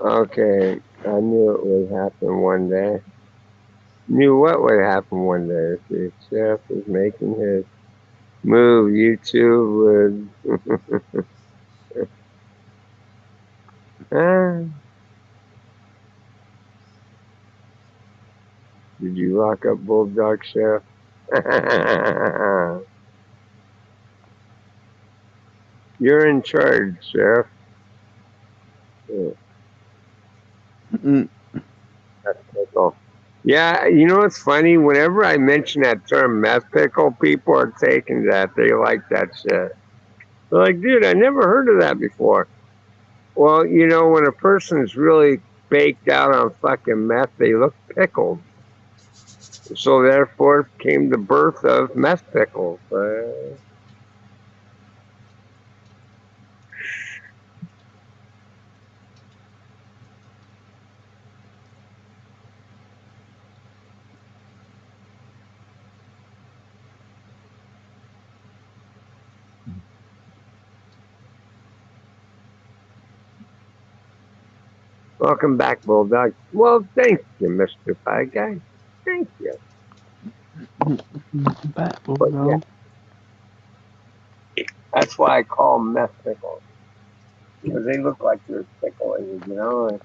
S1: Okay, I knew it would happen one day. Knew what would happen one day. If the chef is making his move, YouTube would. Ah, did you lock up Bulldog Chef? You're in charge, Chef. Yeah,
S5: Mm.
S1: that's pickle. Yeah, you know what's funny? Whenever I mention that term meth pickle, people are taking that. They like that shit. They're like, dude, I never heard of that before. Well, you know, when a person's really baked out on fucking meth, they look pickled. So therefore came the birth of meth pickles. Welcome back, Bulldog. Well, thank you, Mr. Pie Guy. Thank you.
S5: Back,
S1: But yeah,
S5: bulldog.
S1: that's why I call them meth pickles. Because they look like they're pickling, you know?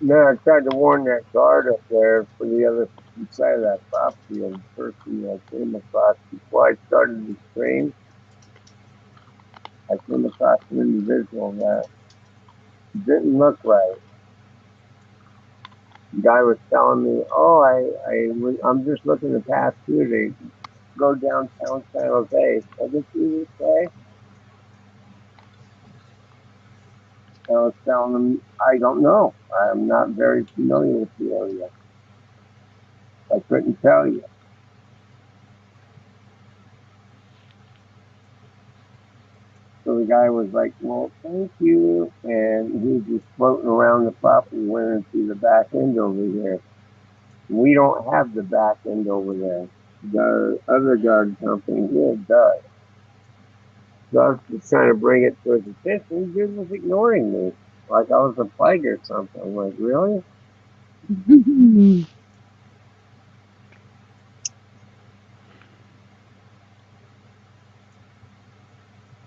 S1: No, I tried to warn that guard up there for the other side of that property, and the person I came across before I started the stream, I came across an individual that didn't look right. The guy was telling me, "Oh, I'm just looking to pass through to go downtown San Jose. I get through this way." I was telling him, "I don't know. I'm not very familiar with the area. I couldn't tell you." So the guy was like, "Well, thank you," and he was just floating around the property, went into the back end over here. We don't have the back end over there. The other guard company here does. So I was just trying to bring it to his attention. He was ignoring me like I was a plague or something. I'm like, really?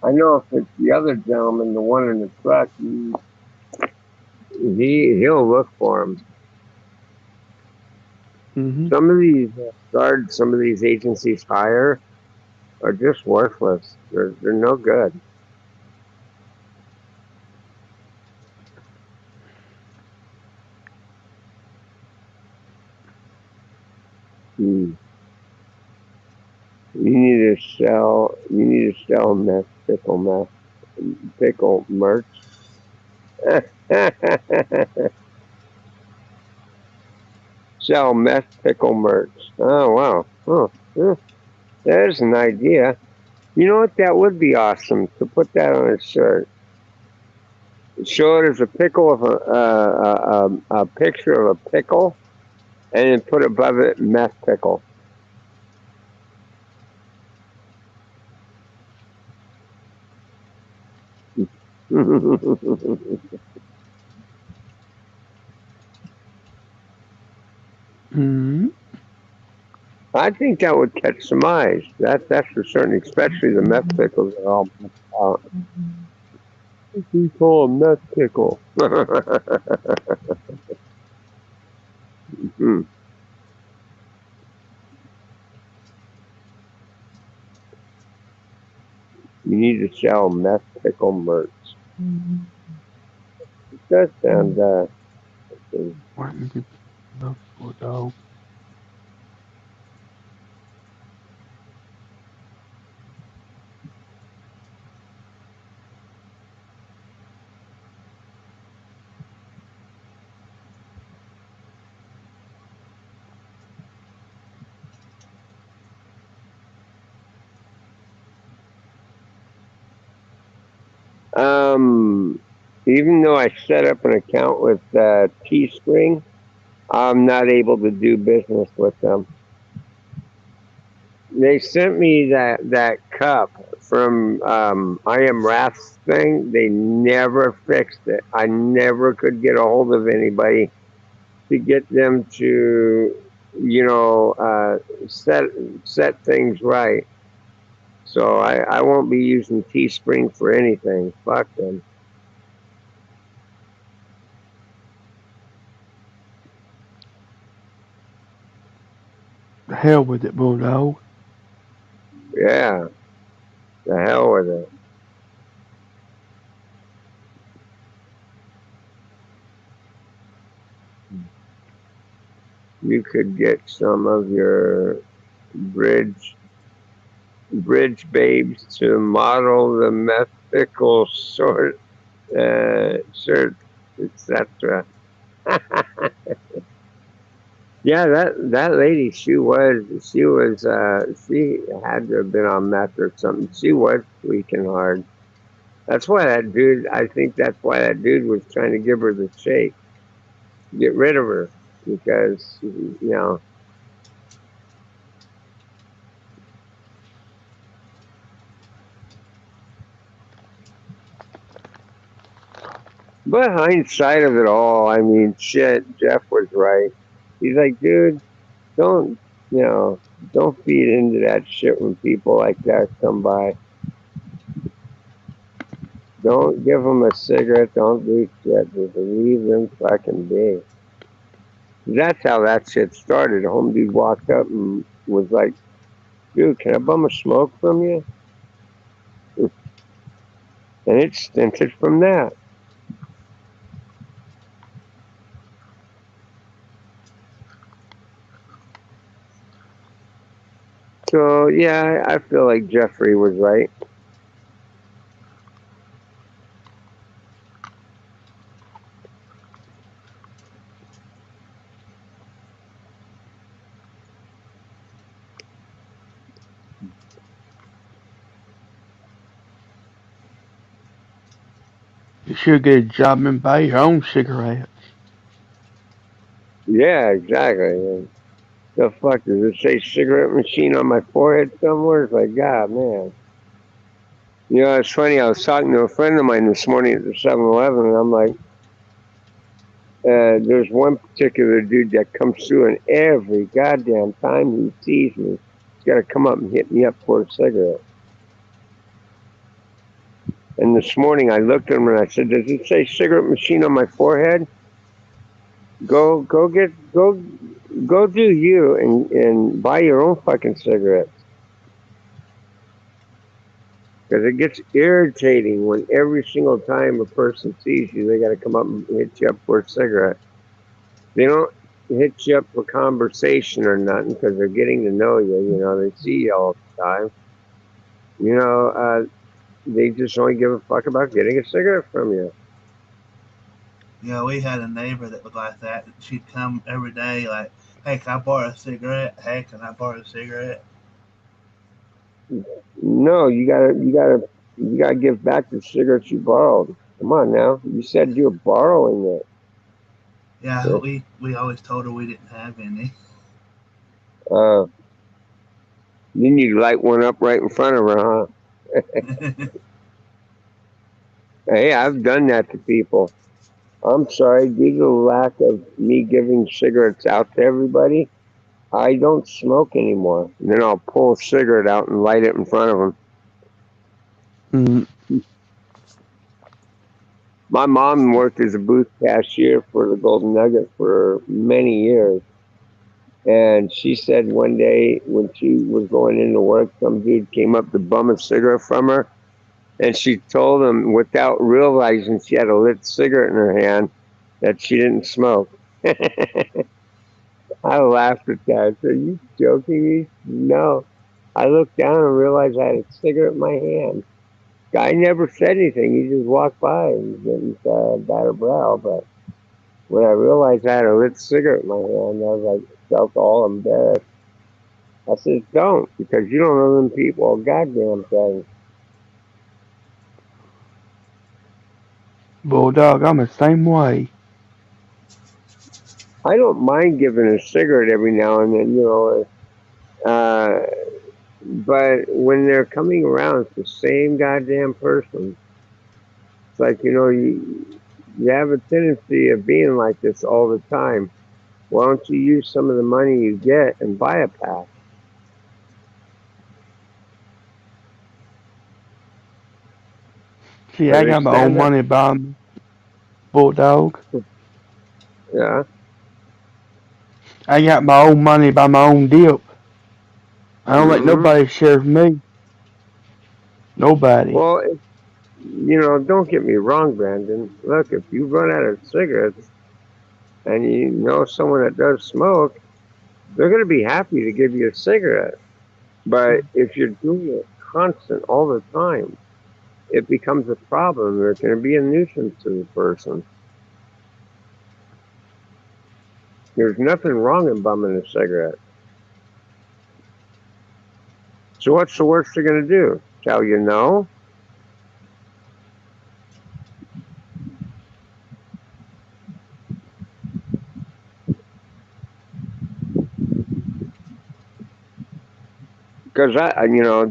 S1: I know if it's the other gentleman, the one in the truck, he'll look for him.
S5: Mm-hmm.
S1: Some of these guards, some of these agencies hire are just worthless. They're no good. You need to sell. You need to sell meth pickle merch. Sell meth pickle merch. Oh wow. Oh, yeah. There's an idea. You know what? That would be awesome to put that on a shirt. Show it as a pickle of a picture of a pickle, and then put above it meth pickle.
S5: Mm-hmm.
S1: I think that would catch some eyes. That's for certain, especially the meth pickles are all out. We call a meth pickle. Hmm. You need to sell meth pickle merch. It does sound
S5: Where did you go, bulldog?
S1: even though I set up an account with Teespring, I'm not able to do business with them. They sent me that cup from I Am Wrath's thing. They never fixed it. I never could get a hold of anybody to get them to, you know, set things right. So I won't be using Teespring for anything. Fuck them.
S5: The hell with it, bulldog.
S1: Yeah, the hell with it. You could get some of your bridge babes to model the mythical shirt, etc. Yeah, that lady, she had to have been on meth or something. She was tweaking hard. That's why that dude. I think that's why that dude was trying to give her the shake, get rid of her, because you know. But hindsight of it all, I mean, shit, Jeff was right. He's like, dude, don't, you know, don't feed into that shit when people like that come by. Don't give them a cigarette. Don't do shit. Just leave them fucking be. That's how that shit started. A home dude walked up and was like, dude, can I bum a smoke from you? And it stinted from that. So, yeah, I feel like Jeffrey was right.
S5: You should get a job and buy your own cigarette.
S1: Yeah, exactly. The fuck does it say cigarette machine on my forehead somewhere? It's like, God, man. You know, it's funny. I was talking to a friend of mine this morning at the 7-Eleven, and I'm like, there's one particular dude that comes through, and every goddamn time he sees me, he's got to come up and hit me up for a cigarette. And this morning I looked at him and I said, does it say cigarette machine on my forehead? Go do you and buy your own fucking cigarette. Because it gets irritating when every single time a person sees you, they got to come up and hit you up for a cigarette. They don't hit you up for conversation or nothing because they're getting to know you. You know, they see you all the time. You know, They just only give a fuck about getting a cigarette from you.
S3: You know, we had a neighbor that was like that. She'd come every day, like, "Hey, can I borrow a cigarette? Hey, can I borrow a cigarette?"
S1: No, you gotta give back the cigarettes you borrowed. Come on now. You said you're borrowing
S3: Yeah,
S1: it.
S3: we always told her we didn't have any.
S1: Uh, then you light one up right in front of her, huh? Hey, I've done that to people. I'm sorry, due to the lack of me giving cigarettes out to everybody, I don't smoke anymore. And then I'll pull a cigarette out and light it in front of them.
S5: Mm,
S1: My mom worked as a booth cashier for the Golden Nugget for many years. And she said one day when she was going into work, some dude came up to bum a cigarette from her. And she told him, without realizing she had a lit cigarette in her hand, that she didn't smoke. I laughed at that. I said, "Are you joking me?" No. I looked down and realized I had a cigarette in my hand. Guy never said anything. He just walked by and didn't bat a brow. But when I realized I had a lit cigarette in my hand, I was like, felt all embarrassed. I said, "Don't, because you don't know them people a goddamn thing."
S5: bulldog, I'm the same way.
S1: I don't mind giving a cigarette every now and then, uh, but when they're coming around, it's the same goddamn person. It's like, you have a tendency of being like this all the time. Why don't you use some of the money you get and buy a pack?
S5: See, I got my own
S1: Understand that?
S5: money by me, bulldog.
S1: Yeah.
S5: I got my own money by my own dip. I don't let
S1: Hmm.
S5: nobody share with me. Nobody.
S1: Well, don't get me wrong, Brandon. Look, if you run out of cigarettes and you know someone that does smoke, they're going to be happy to give you a cigarette. But if you're doing it constant all the time, it becomes a problem. It can be a nuisance to the person. There's nothing wrong in bumming a cigarette. So what's the worst they're going to do? Tell you no? Because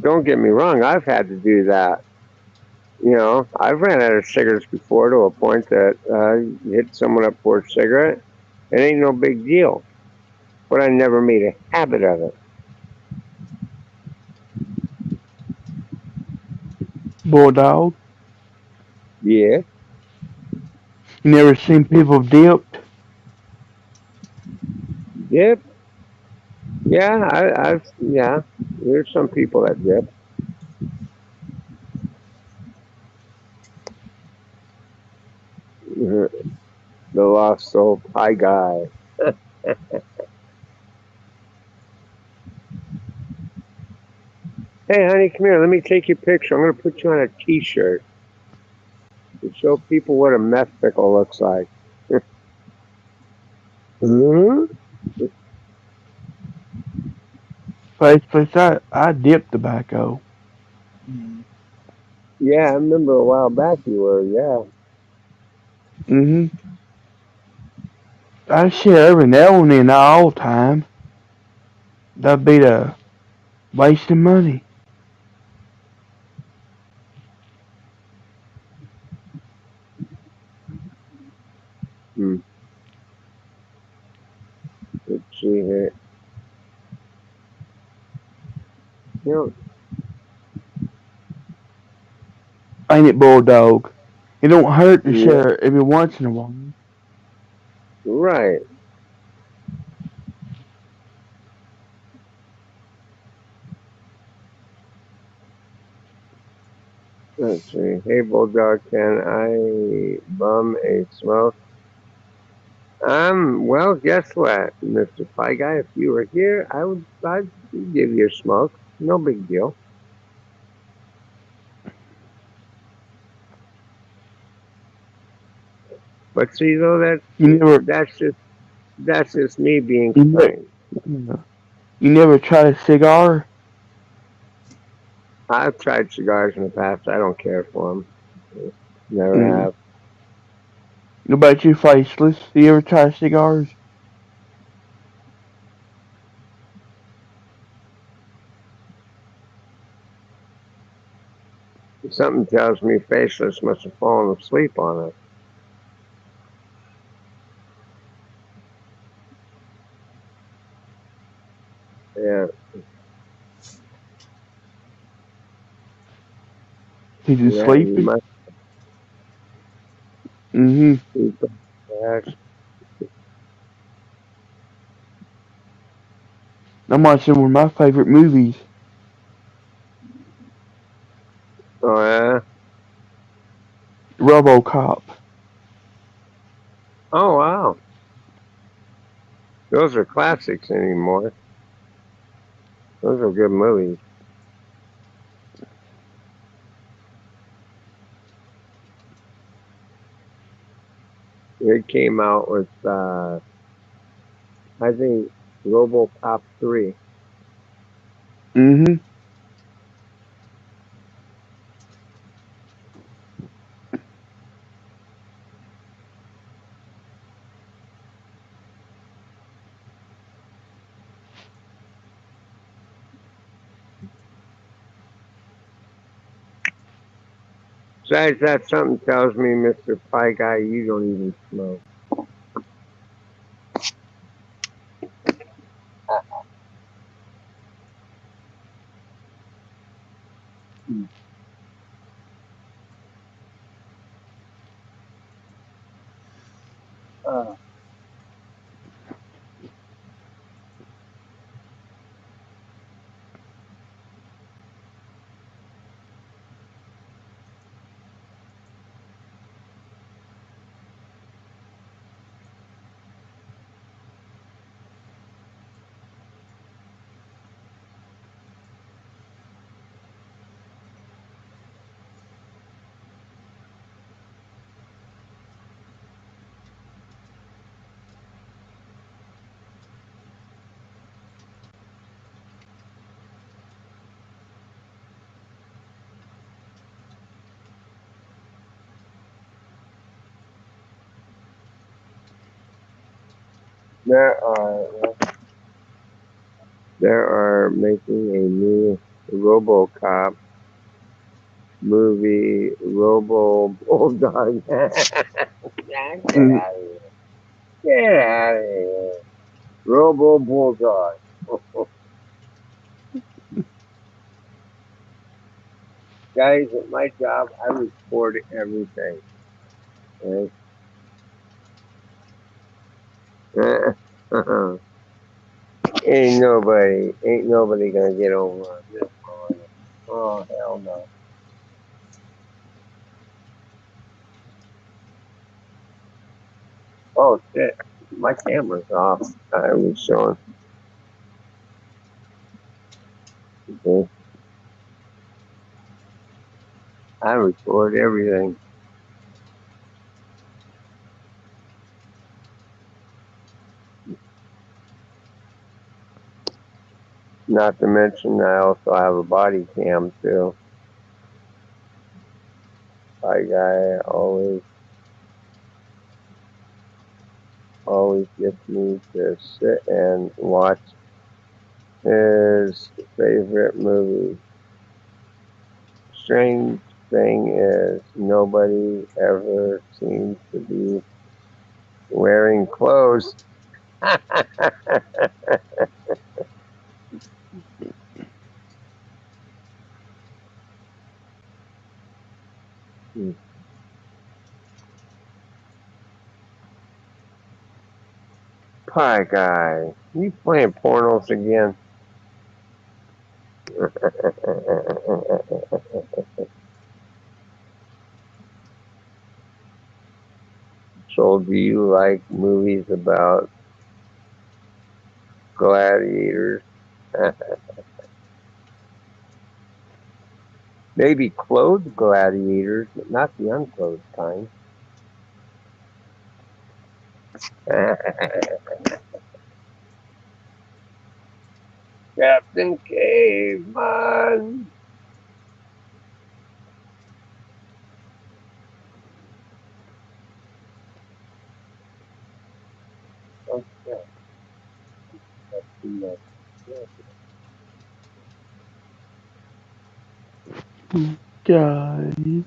S1: don't get me wrong, I've had to do that. I've ran out of cigarettes before to a point that you hit someone up for a cigarette. It ain't no big deal. But I never made a habit of it.
S5: Bulldog.
S1: Yeah,
S5: You never seen people dipped?
S1: dip. Yeah, yeah. There's some people that dip. The lost soul pie guy. Hey, honey, come here. Let me take your picture. I'm gonna put you on a T-shirt to show people what a meth pickle looks like. Hmm?
S5: Face, I dip tobacco.
S3: Mm.
S1: Yeah, I remember a while back you were. Yeah.
S5: Mm-hmm. I share every now and then, not all the time. That'd be the wasting money.
S1: Hmm. Let's see here. You know,
S5: Ain't it, bulldog? It don't hurt to
S1: yeah,
S5: share every once in a while.
S1: right. Let's see. Hey, Bulldog, can I bum a smoke? Well, guess what, Mr. Pie Guy? If you were here, I'd give you a smoke. No big deal. But see, though,
S5: You never,
S1: that's just me being
S5: you never,
S1: kind.
S5: you never tried a cigar?
S1: I've tried cigars in the past. I don't care for them. Never
S5: Mm.
S1: have.
S5: What about you, Faceless? You ever try cigars?
S1: Something tells me Faceless must have fallen asleep on us. Yeah,
S5: He's just
S1: yeah, you
S5: sleeping?
S1: must
S5: Mm-hmm.
S1: be. Yes.
S5: I'm watching one of my favorite movies,
S1: Oh yeah.
S5: RoboCop.
S1: Oh wow. Those are classics anymore. Those are good movies. It came out with I think RoboCop 3.
S5: Mm-hmm.
S1: Besides that, something tells me, Mr. Pie Guy, you don't even smoke. Uh, there are there are making a new RoboCop movie, Robo Bulldog. Get out of
S5: Mm.
S1: here! Get out of here! Robo Bulldog. Guys, at my job, I record everything. Right? ain't nobody gonna get over on this one. Oh hell no! Oh shit! My camera's off. I was showing. Okay. I record everything. Not to mention, I also have a body cam too. My guy always gets me to sit and watch his favorite movie. Strange thing is, nobody ever seems to be wearing clothes. Pie guy, you playing pornos again? So, do you like movies about gladiators? Maybe clothed gladiators, but not the unclothed kind. Captain Caveman. Okay.
S5: God.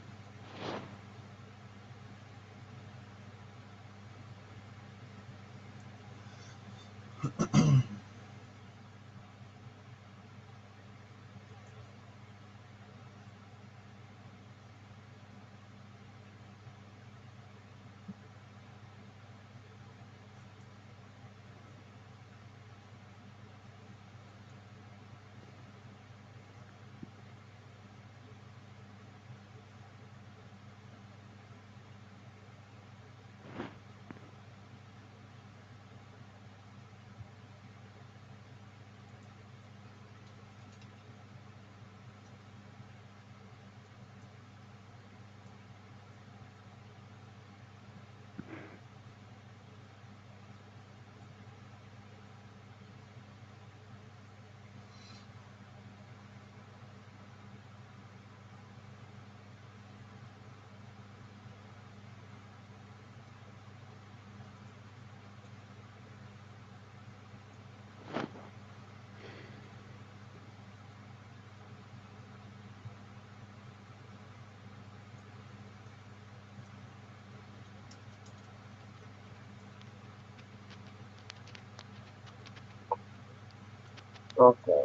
S1: Okay.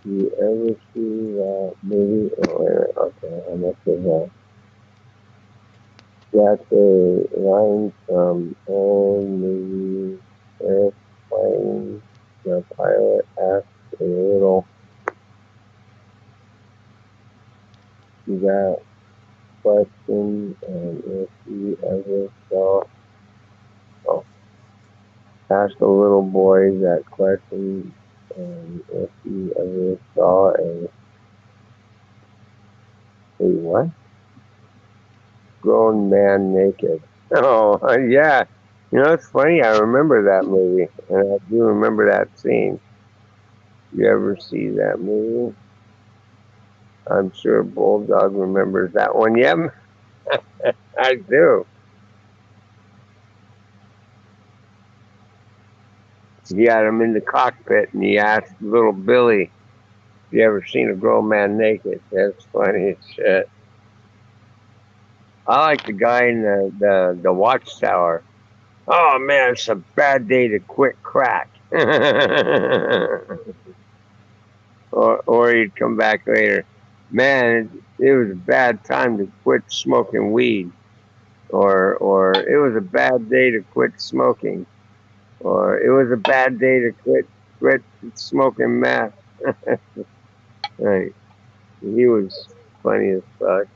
S1: You ever see that movie? Oh, wait a minute. Okay, I must have. That's a line from old movie Airplane. The pilot asked a little that question, and if you ever saw, oh, asked a little boy that question, and if you ever saw a what? Grown man naked. Oh, yeah. You know, it's funny. I remember that movie, and I do remember that scene. You ever see that movie? I'm sure Bulldog remembers that one. Yeah, I do. He had him in the cockpit, and he asked little Billy, "You ever seen a grown man naked?" That's funny as shit. I like the guy in the watchtower. Oh man, it's a bad day to quit crack. or he'd come back later. Man, it was a bad time to quit smoking weed, or it was a bad day to quit smoking, or it was a bad day to quit smoking meth. Right. He was funny as fuck.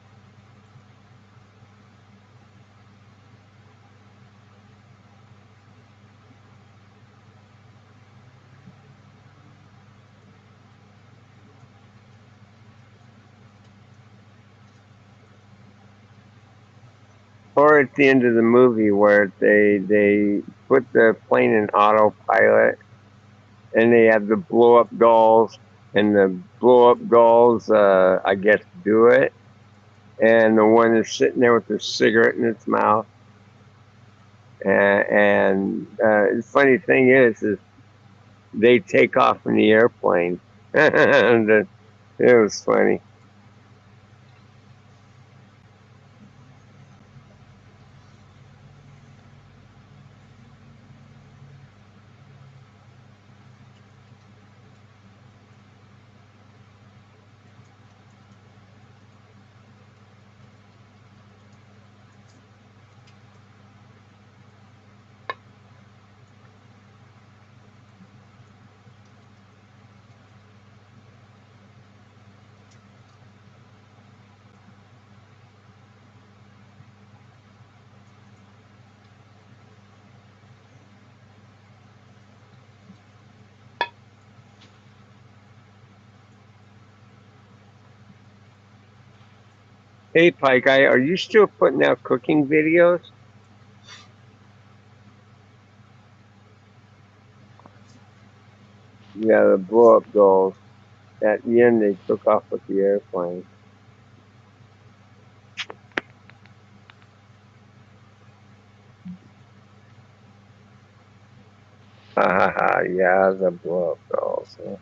S1: Or at the end of the movie where they put the plane in autopilot and they have the blow up dolls, and the blow up dolls I guess do it, and the one is sitting there with a cigarette in its mouth, and the funny thing is they take off in the airplane. And it was funny. Hey, Pie Guy, are you still putting out cooking videos? Yeah, the blow up dolls. At the end, they took off with the airplane. Ha ha ha, yeah, the blow up dolls. Yeah.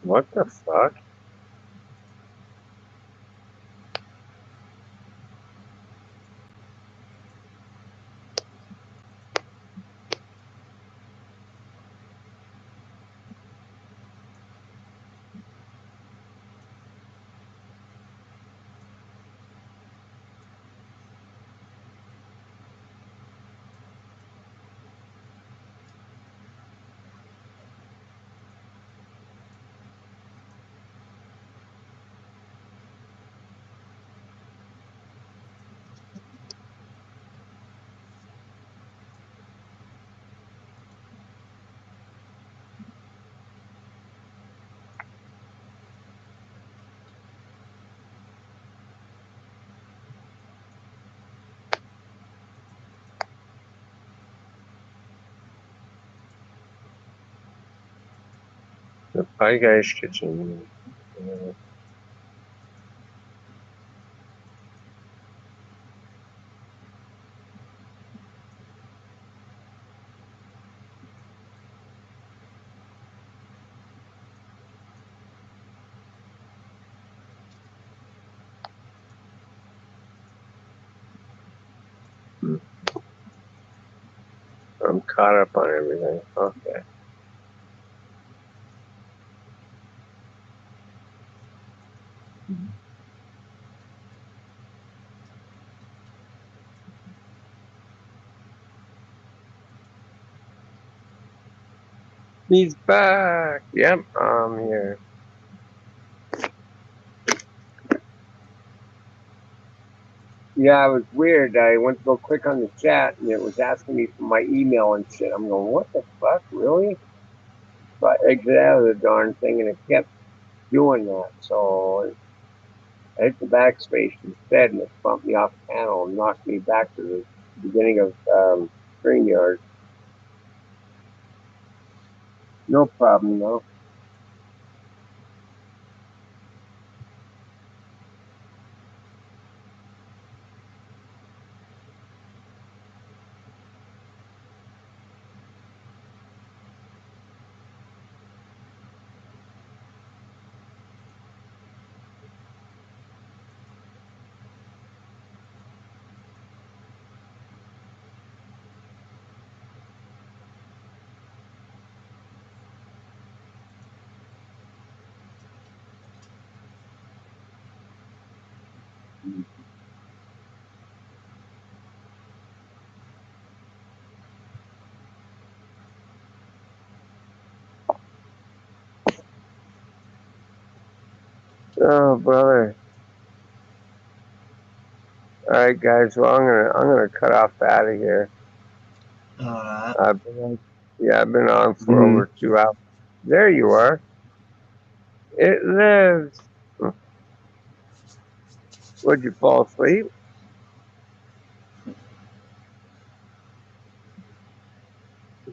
S1: What the fuck? The Pie Guy's kitchen. I'm caught up on everything. Okay. He's back. Yep, I'm here. Yeah, it was weird. I went to go click on the chat and it was asking me for my email and shit. I'm going, what the fuck? Really? So I exited out of the darn thing and it kept doing that. So I hit the backspace instead and it bumped me off the panel and knocked me back to the beginning of StreamYard. No problem, though. Oh, brother. All right, guys. Well, I'm gonna cut off out of here.
S3: All right.
S1: I've been on for over 2 hours. There you are. It lives. Would you fall asleep?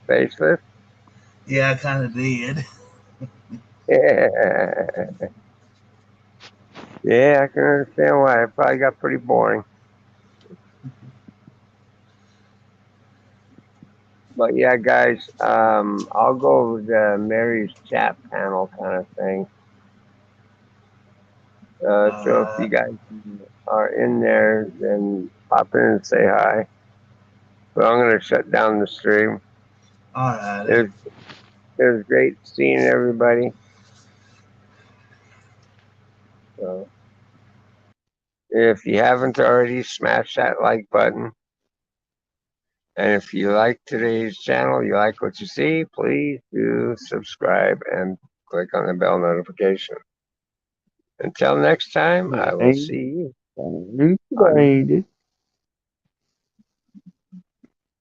S1: Faceless?
S3: Yeah, I kind of did.
S1: Yeah. Yeah, I can understand why. It probably got pretty boring. But yeah, guys, I'll go over the Mary's chat panel kind of thing.
S3: All
S1: So if
S3: right.
S1: you guys are in there, then pop in and say hi. But I'm gonna shut down the stream.
S3: All right.
S1: It was great seeing everybody. So if you haven't already, smash that like button. And if you like today's channel, you like what you see, please do subscribe and click on the bell notification. Until next time, I will see you on
S5: Thank you.